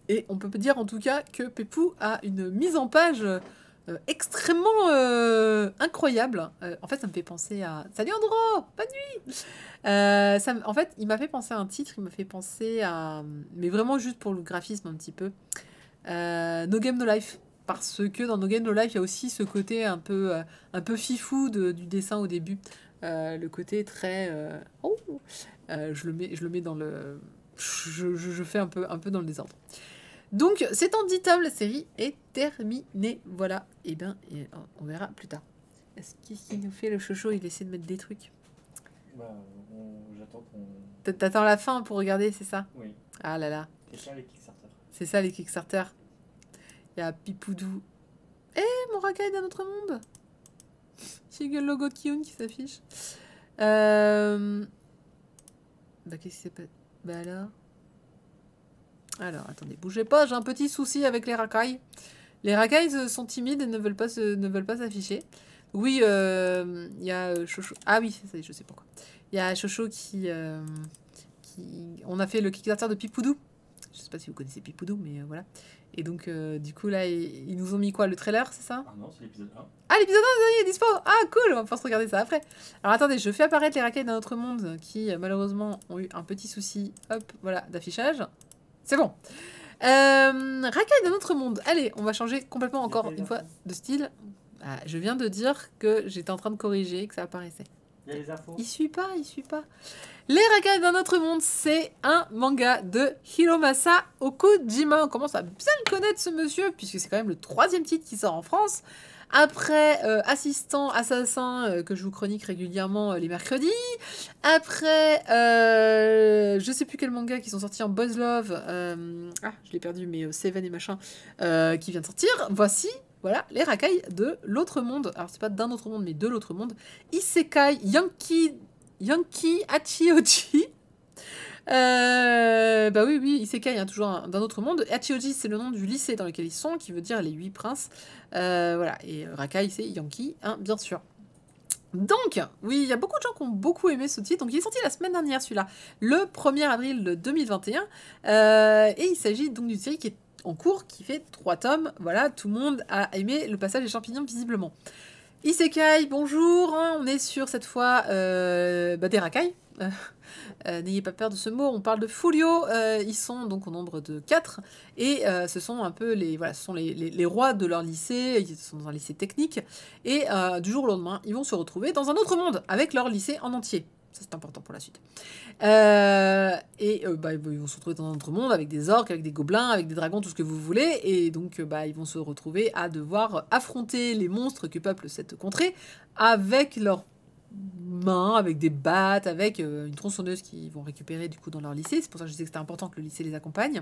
Et on peut dire en tout cas que Pepou a une mise en page extrêmement incroyable. En fait, ça me fait penser à... Salut Andro, bonne nuit. En fait, il m'a fait penser à un titre, il m'a fait penser à... Mais vraiment juste pour le graphisme un petit peu. No Game No Life. Parce que dans No Game No Life, il y a aussi ce côté un peu fifou du dessin au début. Le côté très... je le mets dans le... Je fais un peu dans le désordre. Donc, c'est en 10 tomes, la série est terminée. Voilà, et on verra plus tard. Qu'est-ce qu'il nous fait le chocho? Il essaie de mettre des trucs. Bah, j'attends qu'on... T'attends la fin pour regarder, c'est ça? Oui. Ah là là. C'est ça les Kickstarter. C'est ça les Kickstarter. Il y a Pipoudou. Mon racaille d'un autre monde. C'est le logo de Kiyun qui s'affiche. Qu'est-ce qui s'est passé? Alors, attendez, bougez pas, j'ai un petit souci avec les racailles. Les racailles sont timides et ne veulent pas s'afficher. Oui, il y a Chocho. Ah oui, ça, je sais pourquoi. Il y a Chocho qui... On a fait le Kickstarter de Pipoudou. Je sais pas si vous connaissez Pipoudou, mais voilà. Et donc, du coup, là, ils nous ont mis quoi? Le trailer, c'est ça? Ah non, c'est l'épisode 1. Ah, l'épisode 1, il est dispo! Ah, cool! On va pouvoir se regarder ça après. Alors, attendez, je fais apparaître les racailles d'un autre monde qui, malheureusement, ont eu un petit souci, hop, voilà, d'affichage. C'est bon. Racaille d'un autre monde. Allez, on va changer complètement encore une fois de style. Ah, je viens de dire que j'étais en train de corriger, que ça apparaissait. Il y a les infos. Il suit pas. Les racailles d'un autre monde, c'est un manga de Hiromasa Okujima. On commence à bien le connaître, ce monsieur, puisque c'est quand même le 3e titre qui sort en France. Après Assistant Assassin, que je vous chronique régulièrement les mercredis. Après, je sais plus quel manga qui sont sortis en Boys Love. Je l'ai perdu, mais Seven et machin, qui vient de sortir. Voici, voilà, les racailles de l'autre monde. Alors, c'est pas d'un autre monde, mais de l'autre monde. Isekai Yankee Hachioji. Bah oui, Isekai, hein, toujours d'un autre monde. Hachioji, c'est le nom du lycée dans lequel ils sont, qui veut dire les 8 princes. Voilà, et Rakai, c'est Yankee, hein, bien sûr. Donc, oui, il y a beaucoup de gens qui ont beaucoup aimé ce titre. Donc, il est sorti la semaine dernière, celui-là, le 1er avril 2021. Et il s'agit donc d'une série qui est en cours, qui fait 3 tomes. Voilà, tout le monde a aimé le passage des champignons, visiblement. Isekai, bonjour, hein, on est sur cette fois des racailles. N'ayez pas peur de ce mot, on parle de Furio, ils sont donc au nombre de 4, et ce sont un peu les rois de leur lycée, ils sont dans un lycée technique, et du jour au lendemain, ils vont se retrouver dans un autre monde, avec leur lycée en entier. Ça, c'est important pour la suite. Ils vont se retrouver dans un autre monde, avec des orques, avec des gobelins, avec des dragons, tout ce que vous voulez, et donc ils vont se retrouver à devoir affronter les monstres que peuplent cette contrée, avec leurs mains, avec des battes, avec une tronçonneuse qu'ils vont récupérer du coup dans leur lycée. C'est pour ça que je disais que c'était important que le lycée les accompagne.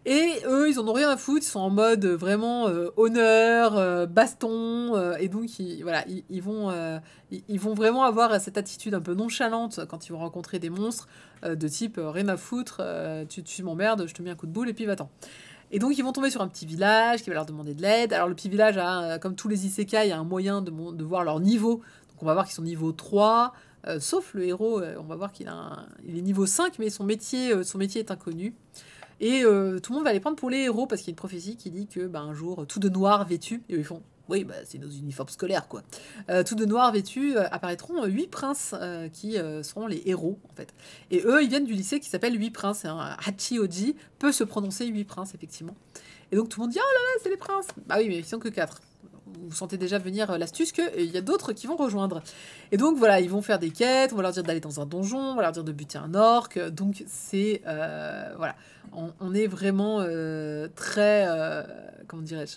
Et eux, ils en ont rien à foutre, ils sont en mode vraiment honneur, baston, et donc ils vont vraiment avoir cette attitude un peu nonchalante quand ils vont rencontrer des monstres de type rien à foutre, tu m'emmerdes, je te mets un coup de boule et puis va-t'en. Et donc ils vont tomber sur un petit village qui va leur demander de l'aide. Alors le petit village a, comme tous les isekai, a un moyen de voir leur niveau. On va voir qu'ils sont niveau 3, sauf le héros, on va voir qu'il il est niveau 5, mais son métier est inconnu. Et tout le monde va les prendre pour les héros, parce qu'il y a une prophétie qui dit que un jour, tout de noir vêtus, et eux ils font, oui, c'est nos uniformes scolaires, quoi. Tout de noir vêtus, apparaîtront 8 princes qui seront les héros, en fait. Et eux, ils viennent du lycée qui s'appelle 8 princes. Hachioji peut se prononcer 8 princes, effectivement. Et donc tout le monde dit, oh là là, c'est les princes. Bah oui, mais ils sont que 4. Vous sentez déjà venir l'astuce qu'il y a d'autres qui vont rejoindre. Et donc voilà, ils vont faire des quêtes, on va leur dire d'aller dans un donjon, on va leur dire de buter un orc. Donc c'est... voilà, on est vraiment très... comment dirais-je,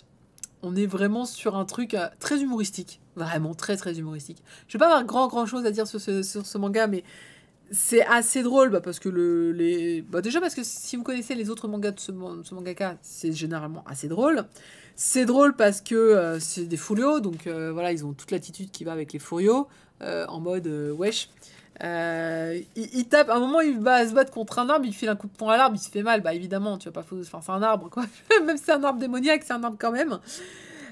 on est vraiment sur un truc très humoristique. Vraiment très très humoristique. Je vais pas avoir grand chose à dire sur ce manga, mais c'est assez drôle parce que déjà parce que si vous connaissez les autres mangas de ce mangaka, c'est généralement assez drôle. C'est drôle parce que c'est des furios, donc voilà, ils ont toute l'attitude qui va avec les furios, en mode wesh. Il tape, à un moment il va se battre contre un arbre, il file un coup de poing à l'arbre, il se fait mal, bah évidemment, tu vas pas foutre, enfin c'est un arbre quoi, même si c'est un arbre démoniaque, c'est un arbre quand même.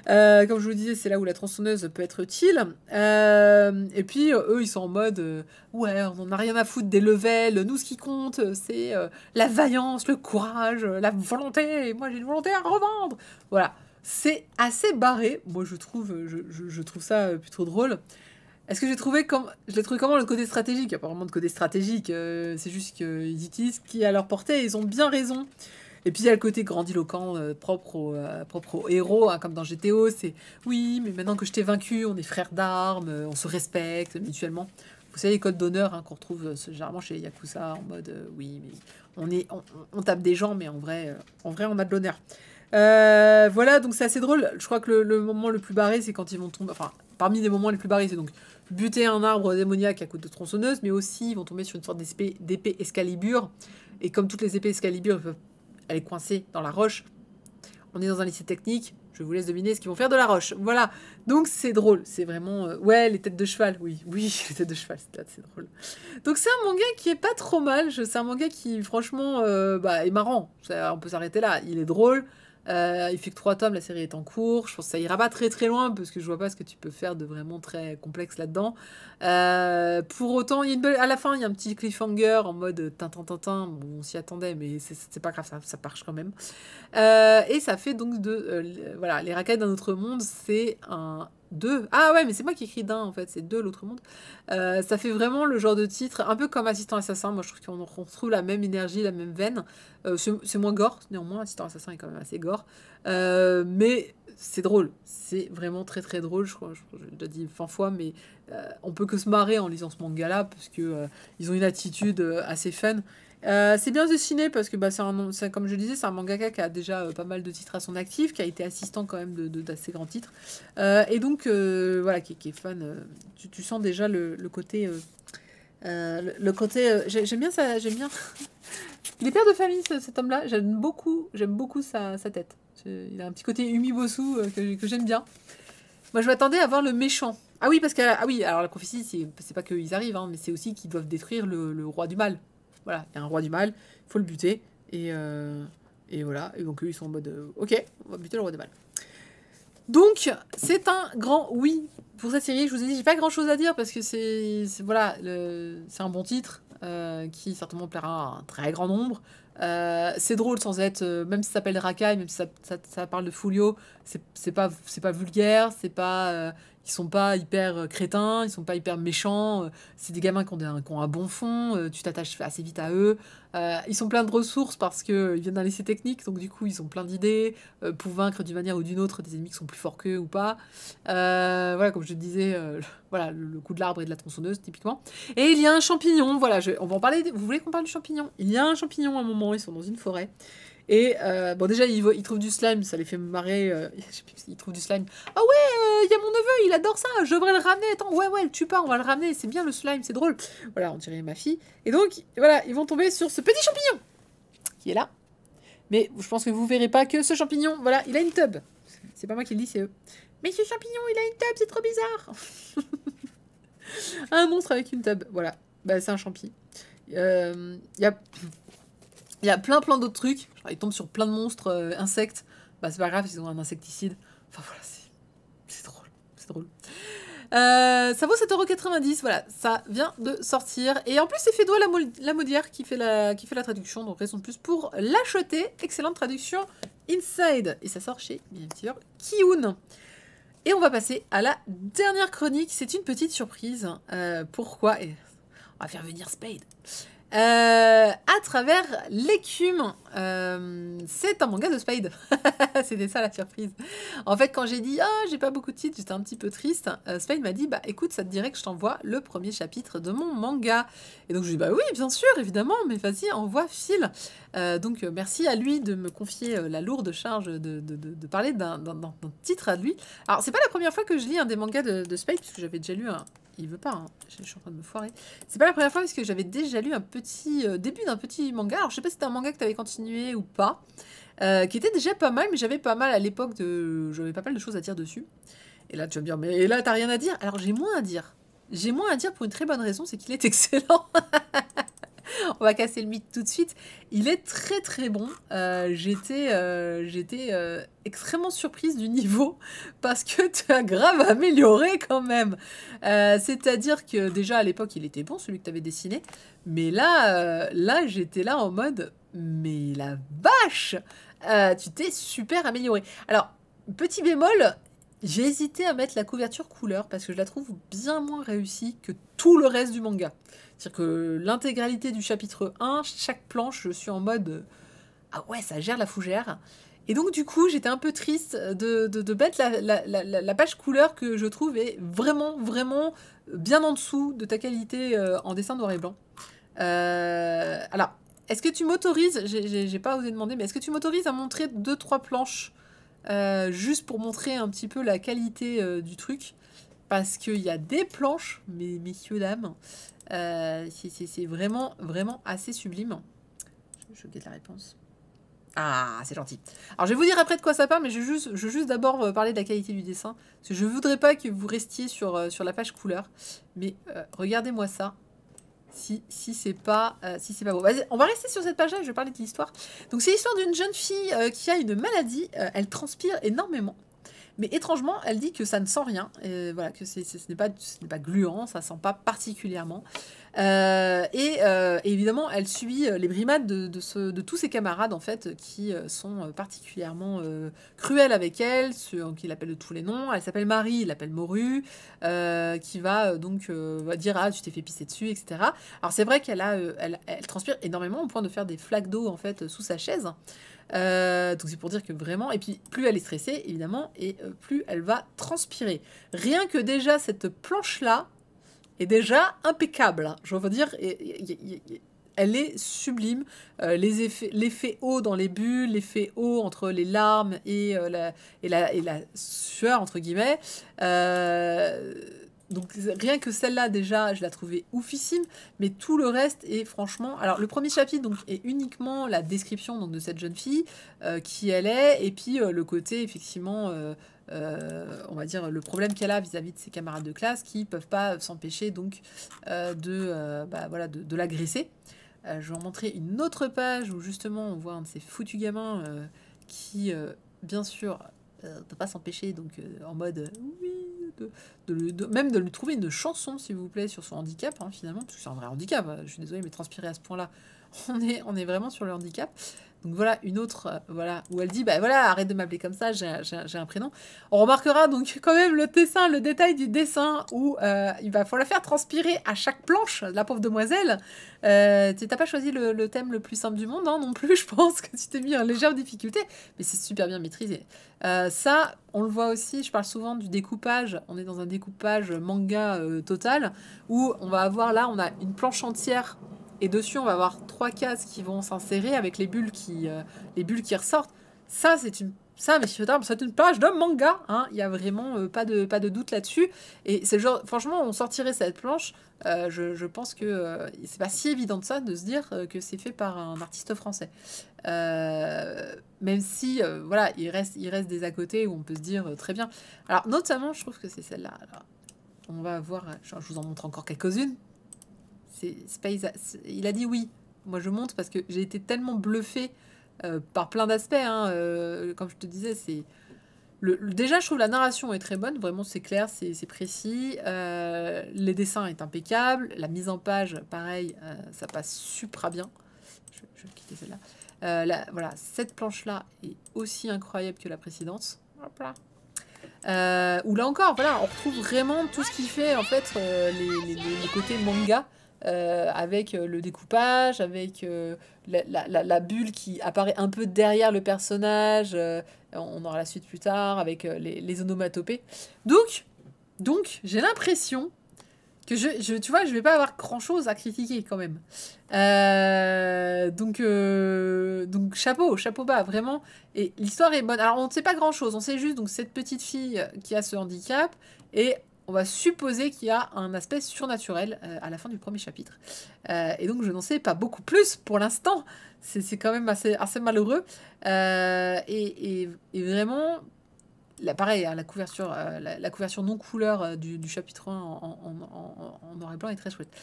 Comme je vous le disais, c'est là où la tronçonneuse peut être utile. Et puis, eux, ils sont en mode ouais, on n'en a rien à foutre des levels. Nous, ce qui compte, c'est la vaillance, le courage, la volonté. Et moi, j'ai une volonté à revendre. Voilà. C'est assez barré. Moi, je trouve ça plutôt drôle. Est-ce que je l'ai trouvé comment le côté stratégique? Il n'y a pas vraiment de côté stratégique. C'est juste qu'ils utilisent ce qui est à leur portée et ils ont bien raison. Et puis il y a le côté grandiloquent propre au héros, hein, comme dans GTO, c'est oui, mais maintenant que je t'ai vaincu, on est frères d'armes, on se respecte mutuellement. Vous savez les codes d'honneur hein, qu'on retrouve généralement chez Yakuza en mode oui, mais on tape des gens, mais en vrai on a de l'honneur. Voilà, donc c'est assez drôle. Je crois que le moment le plus barré, c'est quand ils vont tomber. Enfin, parmi les moments les plus barrés, c'est donc buter un arbre démoniaque à coup de tronçonneuse, mais aussi ils vont tomber sur une sorte d'épée Excalibur. Et comme toutes les épées Excalibur, ils peuvent elle est coincée dans la roche. On est dans un lycée technique. Je vous laisse deviner ce qu'ils vont faire de la roche. Voilà. Donc c'est drôle. C'est vraiment... ouais, les têtes de cheval. Oui, les têtes de cheval, c'est drôle. Donc c'est un manga qui est pas trop mal. C'est un manga qui, franchement, est marrant. On peut s'arrêter là. Il est drôle. Il fait que 3 tomes, la série est en cours. Je pense que ça ira pas très très loin parce que je vois pas ce que tu peux faire de vraiment très complexe là-dedans. Pour autant, à la fin, il y a un petit cliffhanger en mode tintin. Bon, on s'y attendait, mais c'est pas grave, ça marche quand même. Et ça fait donc voilà, les racailles d'un autre monde, c'est un 2. Ah ouais, mais c'est moi qui écris d'un en fait, c'est 2 l'autre monde. Ça fait vraiment le genre de titre, un peu comme Assistant Assassin. Moi je trouve qu'on retrouve la même énergie, la même veine. C'est moins gore, néanmoins, Assistant Assassin est quand même assez gore. Mais c'est drôle. C'est vraiment très très drôle. Je crois, j'ai déjà dit 20 fois, mais on peut que se marrer en lisant ce manga-là, parce que ils ont une attitude assez fun. C'est bien dessiné parce que comme je le disais, c'est un mangaka qui a déjà pas mal de titres à son actif, qui a été assistant quand même d'assez grands titres. Et donc, voilà, qui est fan. Tu sens déjà le côté... le côté... j'aime bien ça, j'aime bien... Il est père de famille, cet homme-là. J'aime beaucoup sa tête. Il a un petit côté Umibosu que j'aime bien. Moi, je m'attendais à voir le méchant. Ah oui, parce que... Ah oui, alors la prophétie, c'est pas qu'ils arrivent, hein, mais c'est aussi qu'ils doivent détruire le roi du mal. Voilà, il y a un roi du mal, il faut le buter. Et voilà, et donc eux, ils sont en mode... ok, on va buter le roi du mal. Donc, c'est un grand oui pour cette série. Je vous ai dit, j'ai pas grand-chose à dire, parce que voilà, c'est un bon titre, qui certainement plaira à un très grand nombre. C'est drôle sans être... même si ça s'appelle Rakai, même si ça parle de Fulio, c'est pas vulgaire, c'est pas... ils sont pas hyper crétins, ils sont pas hyper méchants, c'est des gamins qui ont un bon fond, tu t'attaches assez vite à eux. Ils sont pleins de ressources parce qu'ils viennent d'un lycée technique, donc du coup ils ont plein d'idées pour vaincre d'une manière ou d'une autre des ennemis qui sont plus forts qu'eux ou pas. Voilà, comme je te disais, voilà, le coup de l'arbre et de la tronçonneuse typiquement. Et il y a un champignon, voilà, on va en parler. Vous voulez qu'on parle du champignon? Il y a un champignon à un moment, ils sont dans une forêt. Et bon, déjà, ils trouvent du slime, ça les fait marrer. Je sais plus, ils trouvent du slime. Ah ouais, il y a mon neveu, il adore ça, je devrais le ramener. Attends, ouais, le tue pas, on va le ramener, c'est bien le slime, c'est drôle. Voilà, on dirait ma fille. Et donc, voilà, ils vont tomber sur ce petit champignon qui est là. Mais je pense que vous verrez pas que ce champignon, voilà, il a une tub. C'est pas moi qui le dis, c'est eux. Mais ce champignon, il a une tub, c'est trop bizarre. Un monstre avec une tub, voilà. Bah, c'est un champi. Il y a plein d'autres trucs. Genre, ils tombent sur plein de monstres, insectes. Bah, c'est pas grave, ils ont un insecticide. Enfin, voilà, c'est drôle. C'est drôle. Ça vaut 7,90 €. Voilà, ça vient de sortir. Et en plus, c'est Fédois Lamodière qui fait la traduction. Donc, raison de plus pour l'acheter. Excellente traduction Inside. Et ça sort chez, bien sûr, Kiun. Et on va passer à la dernière chronique. C'est une petite surprise. Pourquoi on va faire venir Spade. À travers l'écume. C'est un manga de Spade. C'était ça la surprise. En fait, quand j'ai dit j'ai pas beaucoup de titres, j'étais un petit peu triste. Spade m'a dit écoute, ça te dirait que je t'envoie le premier chapitre de mon manga. Et donc je lui dis oui, bien sûr, évidemment, mais vas-y, envoie, file. Donc merci à lui de me confier la lourde charge de parler d'un titre à lui. Alors c'est pas la première fois que je lis un des mangas de Spade, puisque j'avais déjà lu un. Il veut pas, hein. Je suis en train de me foirer. C'est pas la première fois parce que j'avais déjà lu un petit début d'un petit manga. Alors je sais pas si c'était un manga que tu avais continué ou pas, qui était déjà pas mal, mais j'avais pas mal à l'époque j'avais pas mal de choses à dire dessus. Et là tu vas me dire, mais là t'as rien à dire. Alors j'ai moins à dire. J'ai moins à dire pour une très bonne raison, c'est qu'il est excellent. On va casser le mythe tout de suite. Il est très très bon. J'étais extrêmement surprise du niveau parce que tu as grave amélioré quand même. C'est-à-dire que déjà à l'époque il était bon celui que tu avais dessiné, mais là j'étais là en mode mais la vache, tu t'es super amélioré. Alors petit bémol. J'ai hésité à mettre la couverture couleur parce que je la trouve bien moins réussie que tout le reste du manga. C'est-à-dire que l'intégralité du chapitre 1, chaque planche, je suis en mode ah ouais, ça gère la fougère. Et donc du coup, j'étais un peu triste de mettre la page couleur que je trouve est vraiment, vraiment bien en dessous de ta qualité en dessin noir et blanc. Alors, est-ce que tu m'autorises, j'ai pas osé demander, mais est-ce que tu m'autorises à montrer 2-3 planches juste pour montrer un petit peu la qualité du truc, parce qu'il y a des planches, messieurs, dames, c'est vraiment, vraiment assez sublime. Je guette la réponse. Ah, c'est gentil. Alors, je vais vous dire après de quoi ça parle, mais je veux juste d'abord parler de la qualité du dessin, parce que je voudrais pas que vous restiez sur la page couleur, mais regardez-moi ça. Si c'est pas beau. Vas-y, on va rester sur cette page-là et je vais parler de l'histoire. Donc c'est l'histoire d'une jeune fille qui a une maladie. Elle transpire énormément. Mais étrangement, elle dit que ça ne sent rien. Voilà, que ce n'est pas gluant, ça sent pas particulièrement. Et évidemment, elle subit les brimades de tous ses camarades, en fait, qui sont particulièrement cruels avec elle, ceux qui l'appellent de tous les noms. Elle s'appelle Marie, il l'appelle Morue, qui va donc va dire « Ah, tu t'es fait pisser dessus », etc. Alors, c'est vrai elle transpire énormément au point de faire des flaques d'eau, en fait, sous sa chaise. Donc c'est pour dire que vraiment, et puis plus elle est stressée évidemment, et plus elle va transpirer. Rien que déjà cette planche-là est déjà impeccable, hein. Je veux dire, elle est sublime. L'effet eau dans les bulles, l'effet eau entre les larmes et la sueur entre guillemets. Donc rien que celle-là déjà, je la trouvais oufissime, mais tout le reste est franchement... Alors le premier chapitre donc, est uniquement la description donc, de cette jeune fille, qui elle est, et puis le côté effectivement, on va dire le problème qu'elle a vis-à-vis de ses camarades de classe qui peuvent pas s'empêcher donc de l'agresser. Je vais en montrer une autre page où justement on voit un de ces foutus gamins qui, bien sûr, ne peut pas s'empêcher, donc en mode oui, même de lui trouver une chanson, s'il vous plaît, sur son handicap, hein, finalement, parce que c'est un vrai handicap. Je suis désolée, mais transpirer à ce point-là, on est vraiment sur le handicap. Donc voilà, une autre, voilà, où elle dit, bah voilà, arrête de m'appeler comme ça, j'ai un prénom. On remarquera donc quand même le détail du dessin, où il va falloir la faire transpirer à chaque planche, la pauvre demoiselle. T'as pas choisi le thème le plus simple du monde, hein, non plus, je pense que tu t'es mis en légère difficulté, mais c'est super bien maîtrisé. Ça, on le voit aussi, je parle souvent du découpage, on est dans un découpage manga total, où on va avoir là, on a une planche entière, et dessus, on va avoir 3 cases qui vont s'insérer avec les bulles qui ressortent. Ça, messieurs, dames, c'est une page de manga. Hein. Il n'y a vraiment pas de doute là-dessus. Et c'est genre, franchement, on sortirait cette planche. Je pense que c'est pas si évident de ça de se dire que c'est fait par un artiste français. Même si, voilà, il reste des à côté où on peut se dire très bien. Alors, notamment, je trouve que c'est celle-là. Alors, on va voir, je vous en montre encore quelques-unes. Il a dit oui. Moi, je monte parce que j'ai été tellement bluffée par plein d'aspects. Hein, comme je te disais, c'est déjà, je trouve la narration est très bonne. Vraiment, c'est clair, c'est précis. Les dessins est impeccable. La mise en page, pareil, ça passe super bien. Je vais quitter celle-là. Voilà, cette planche-là est aussi incroyable que la précédente. Hop là. Où là encore, voilà, on retrouve vraiment tout ce qui fait en fait les côtés manga. Avec le découpage, avec la bulle qui apparaît un peu derrière le personnage, on aura la suite plus tard, avec les onomatopées. Donc j'ai l'impression que tu vois, je vais pas avoir grand-chose à critiquer quand même. Donc chapeau bas, vraiment. Et l'histoire est bonne. Alors on ne sait pas grand-chose, on sait juste donc cette petite fille qui a ce handicap, et on va supposer qu'il y a un aspect surnaturel à la fin du premier chapitre. Et donc, je n'en sais pas beaucoup plus pour l'instant. C'est quand même assez malheureux. Et vraiment, là, pareil, hein, la couverture non couleur du chapitre 1 en noir et blanc est très chouette.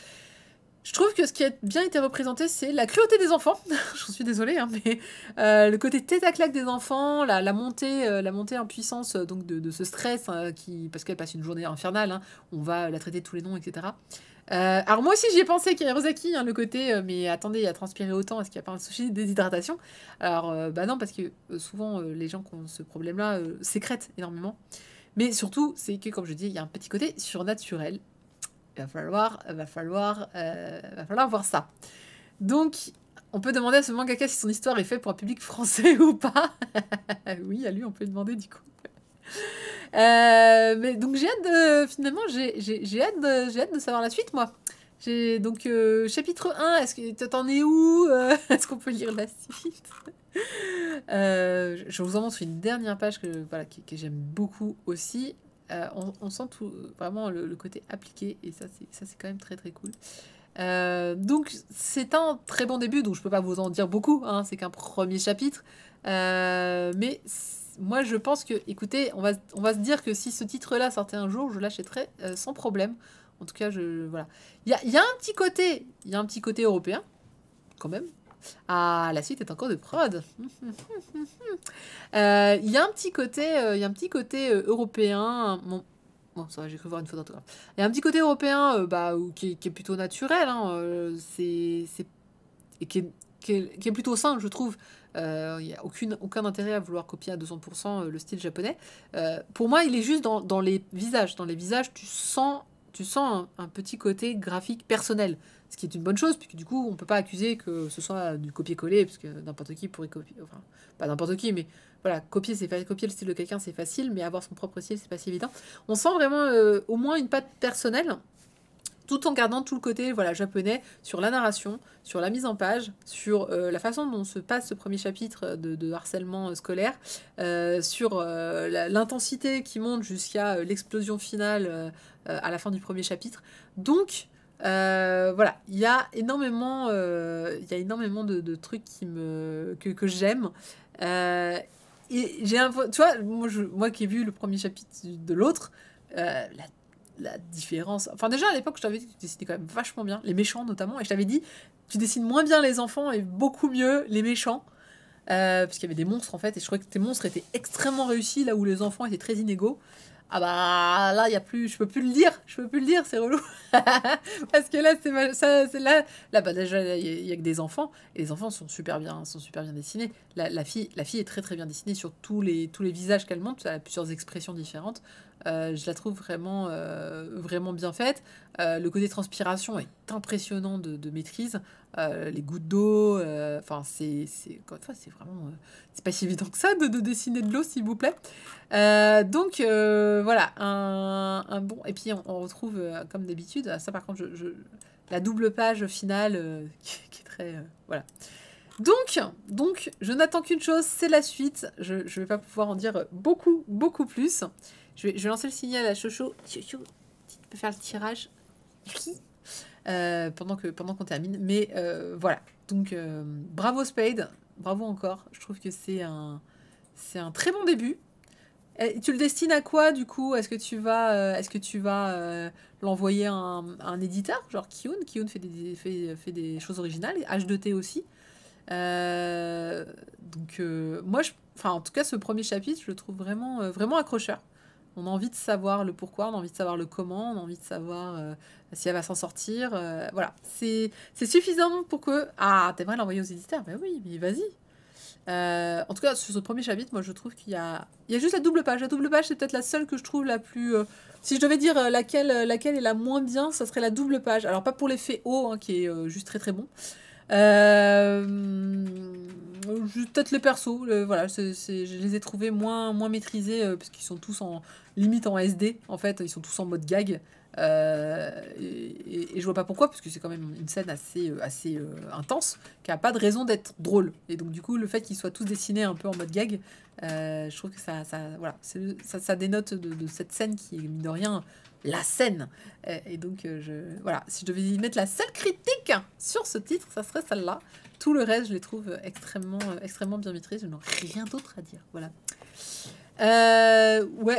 Je trouve que ce qui a bien été représenté, c'est la cruauté des enfants. J'en suis désolée, hein, mais le côté tête à claque des enfants, la montée en puissance donc de ce stress parce qu'elle passe une journée infernale. Hein, on va la traiter de tous les noms, etc. Alors moi aussi j'y ai pensé qu'il y a Rosaki, hein, le côté mais attendez, il a transpiré autant, est-ce qu'il n'y a pas un souci de déshydratation? Alors bah non, parce que souvent les gens qui ont ce problème-là sécrètent énormément. Mais surtout, c'est que comme je dis, il y a un petit côté surnaturel. Il va falloir voir ça. Donc, on peut demander à ce mangaka si son histoire est faite pour un public français ou pas. Oui, à lui, on peut le demander du coup. Mais donc, j'ai hâte de savoir la suite, moi. Donc, chapitre 1, est-ce que t'en es où? Est-ce qu'on peut lire la suite? Je vous en montre une dernière page que j'aime beaucoup aussi. On sent tout, vraiment le côté appliqué, et ça c'est quand même très très cool. Donc c'est un très bon début, donc je peux pas vous en dire beaucoup, hein, c'est qu'un premier chapitre, mais moi je pense que, écoutez, on va se dire que si ce titre-là sortait un jour, je l'achèterais sans problème. En tout cas, voilà. Il y a un petit côté européen, quand même. Ah, la suite est encore de prod. Il y a un petit côté européen. Bon, Bon, ça va, j'ai cru voir une faute d'orthographe. Il y a un petit côté européen qui est plutôt naturel, hein, et qui est plutôt sain, je trouve. Il n'y a aucun intérêt à vouloir copier à 200% le style japonais. Pour moi, il est juste dans les visages. Dans les visages, tu sens un petit côté graphique personnel. Ce qui est une bonne chose, puisque du coup, on ne peut pas accuser que ce soit du copier-coller, parce que n'importe qui pourrait copier. Enfin, pas n'importe qui, mais voilà, copier le style de quelqu'un, c'est facile, mais avoir son propre style, c'est pas si évident. On sent vraiment au moins une patte personnelle, tout en gardant tout le côté japonais sur la narration, sur la mise en page, sur la façon dont se passe ce premier chapitre de harcèlement scolaire, sur l'intensité qui monte jusqu'à l'explosion finale à la fin du premier chapitre. Donc, il y a énormément de trucs que j'aime. Et j'ai tu vois, moi qui ai vu le premier chapitre de l'autre, la différence. Enfin, déjà à l'époque, je t'avais dit que tu dessinais quand même vachement bien, les méchants notamment, et je t'avais dit, tu dessines moins bien les enfants et beaucoup mieux les méchants. Parce qu'il y avait des monstres en fait, et je trouvais que tes monstres étaient extrêmement réussis là où les enfants étaient très inégaux. Ah bah là, il y a plus, je peux plus le dire, c'est relou. Parce que là, c'est là bah déjà, il y a que des enfants, et les enfants sont super bien dessinés. La fille est très très bien dessinée sur tous les visages qu'elle montre, elle a plusieurs expressions différentes. Je la trouve vraiment bien faite. Le côté transpiration est impressionnant de maîtrise. Les gouttes d'eau, enfin encore une fois, c'est vraiment, c'est pas si évident que ça de dessiner de l'eau, s'il vous plaît. Donc voilà, un bon. Et puis on retrouve comme d'habitude, ça par contre, la double page finale qui est très voilà. Donc, je n'attends qu'une chose, c'est la suite. Je vais pas pouvoir en dire beaucoup plus. Je vais lancer le signal à Chocho. Chocho, tu peux faire le tirage pendant qu'on termine. Mais voilà. Donc, bravo Spade. Bravo encore. Je trouve que c'est un très bon début. Et tu le destines à quoi, du coup? Est-ce que tu vas l'envoyer à un éditeur, genre Kiun? Kiun fait des choses originales, et H2T aussi. Donc, moi, en tout cas, ce premier chapitre, je le trouve vraiment accrocheur. On a envie de savoir le pourquoi, on a envie de savoir le comment, on a envie de savoir si elle va s'en sortir. Voilà, c'est suffisant pour que... Ah, t'aimerais l'envoyer aux éditeurs? Ben oui, mais vas-y. En tout cas, sur ce premier chapitre, moi, je trouve qu'il y a juste la double page. La double page, c'est peut-être la seule que je trouve la plus... si je devais dire laquelle est la moins bien, ça serait la double page. Alors, pas pour l'effet haut, hein, qui est juste très très bon. Peut-être les persos, voilà, je les ai trouvés moins maîtrisés parce qu'ils sont tous limite en SD, en fait, ils sont tous en mode gag. Et je vois pas pourquoi, parce que c'est quand même une scène assez intense, qui a pas de raison d'être drôle. Et donc, du coup, le fait qu'ils soient tous dessinés un peu en mode gag, je trouve que ça dénote de cette scène qui est, mine de rien, la scène. Et donc, voilà, si je devais y mettre la seule critique sur ce titre, ça serait celle-là. Tout le reste, je les trouve extrêmement bien maîtrisés. Je n'ai rien d'autre à dire. Voilà.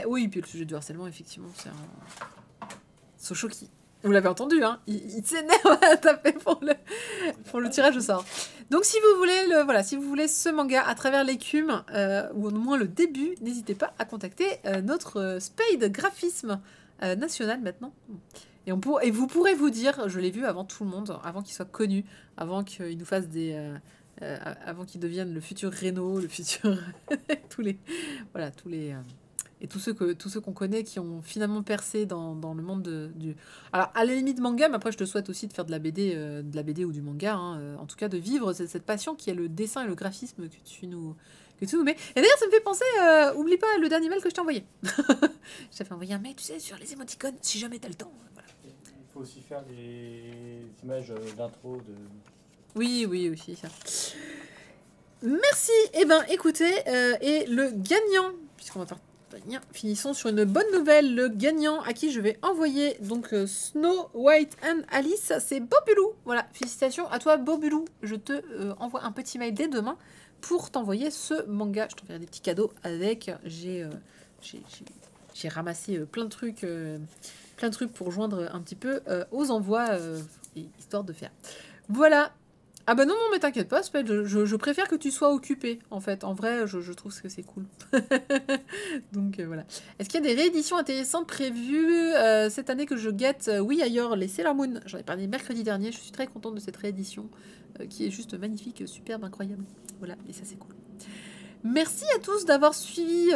Oui, puis le sujet du harcèlement, effectivement, c'est un... Sochoki. Vous l'avez entendu, hein, il s'énerve à taper pour le tirage au sort. Donc si vous voulez si vous voulez ce manga à travers l'écume, ou au moins le début, n'hésitez pas à contacter notre Spade Graphisme national maintenant. Et vous pourrez vous dire, je l'ai vu avant tout le monde, avant qu'il soit connu, avant qu'il nous fasse avant qu'il devienne le futur Renault, le futur et tous ceux qu'on connaît qui ont finalement percé dans le monde du... Alors, à la limite manga, mais après, je te souhaite aussi de faire de la BD ou du manga, hein, en tout cas, de vivre cette passion qui est le dessin et le graphisme que tu nous mets. Et d'ailleurs, ça me fait penser, oublie pas le dernier mail que je t'ai envoyé. Je t'ai fait envoyer un mail, tu sais, sur les émoticônes, si jamais t'as le temps. Voilà. Il faut aussi faire des images d'intro de... Oui, aussi, ça. Merci. Eh ben, écoutez, et le gagnant, puisqu'on va faire... Finissons sur une bonne nouvelle. Le gagnant à qui je vais envoyer donc Snow White and Alice, c'est Bobulou. Voilà, félicitations à toi Bobulou. Je te envoie un petit mail dès demain pour t'envoyer ce manga. Je t'enverrai des petits cadeaux avec. J'ai ramassé plein de trucs pour joindre un petit peu aux envois, histoire de faire. Voilà. Ah bah non, non, mais t'inquiète pas, Spell, je préfère que tu sois occupé, en fait. En vrai, je trouve que c'est cool. Donc voilà. Est-ce qu'il y a des rééditions intéressantes prévues cette année que je guette? Oui, ailleurs, les Sailor Moon. J'en ai parlé mercredi dernier. Je suis très contente de cette réédition qui est juste magnifique, superbe, incroyable. Voilà, et ça c'est cool. Merci à tous d'avoir suivi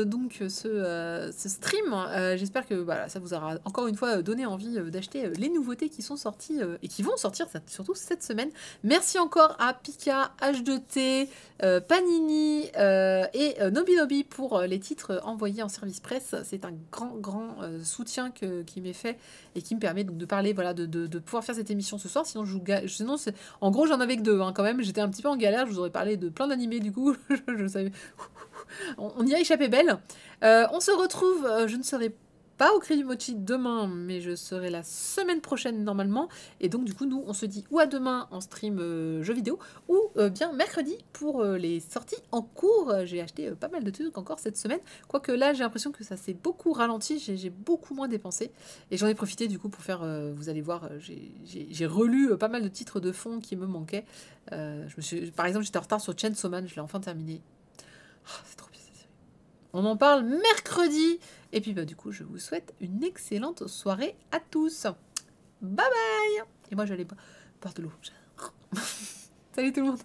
donc ce stream. J'espère que voilà, ça vous aura encore une fois donné envie d'acheter les nouveautés qui sont sorties et qui vont sortir surtout cette semaine. Merci encore à Pika, H2T, Panini et Nobinobi pour les titres envoyés en service presse. C'est un grand soutien qui m'est fait et qui me permet donc de parler, voilà, de pouvoir faire cette émission ce soir. Sinon, en gros, j'en avais que 2 hein, quand même. J'étais un petit peu en galère. Je vous aurais parlé de plein d'animés du coup. On y a échappé belle. On se retrouve, je ne serai pas au Cri du Mochi demain, mais je serai la semaine prochaine normalement. Et donc du coup, nous, on se dit ou à demain en stream jeux vidéo, ou bien mercredi pour les sorties en cours. J'ai acheté pas mal de trucs encore cette semaine. Quoique là, j'ai l'impression que ça s'est beaucoup ralenti, j'ai beaucoup moins dépensé. Et j'en ai profité du coup pour faire, vous allez voir, j'ai relu pas mal de titres de fond qui me manquaient. Par exemple, j'étais en retard sur Chainsaw Man, je l'ai enfin terminé. Oh, c'est trop bien cette série. On en parle mercredi. Et puis bah du coup, je vous souhaite une excellente soirée à tous. Bye bye. Et moi, j'allais boire de l'eau. Salut tout le monde.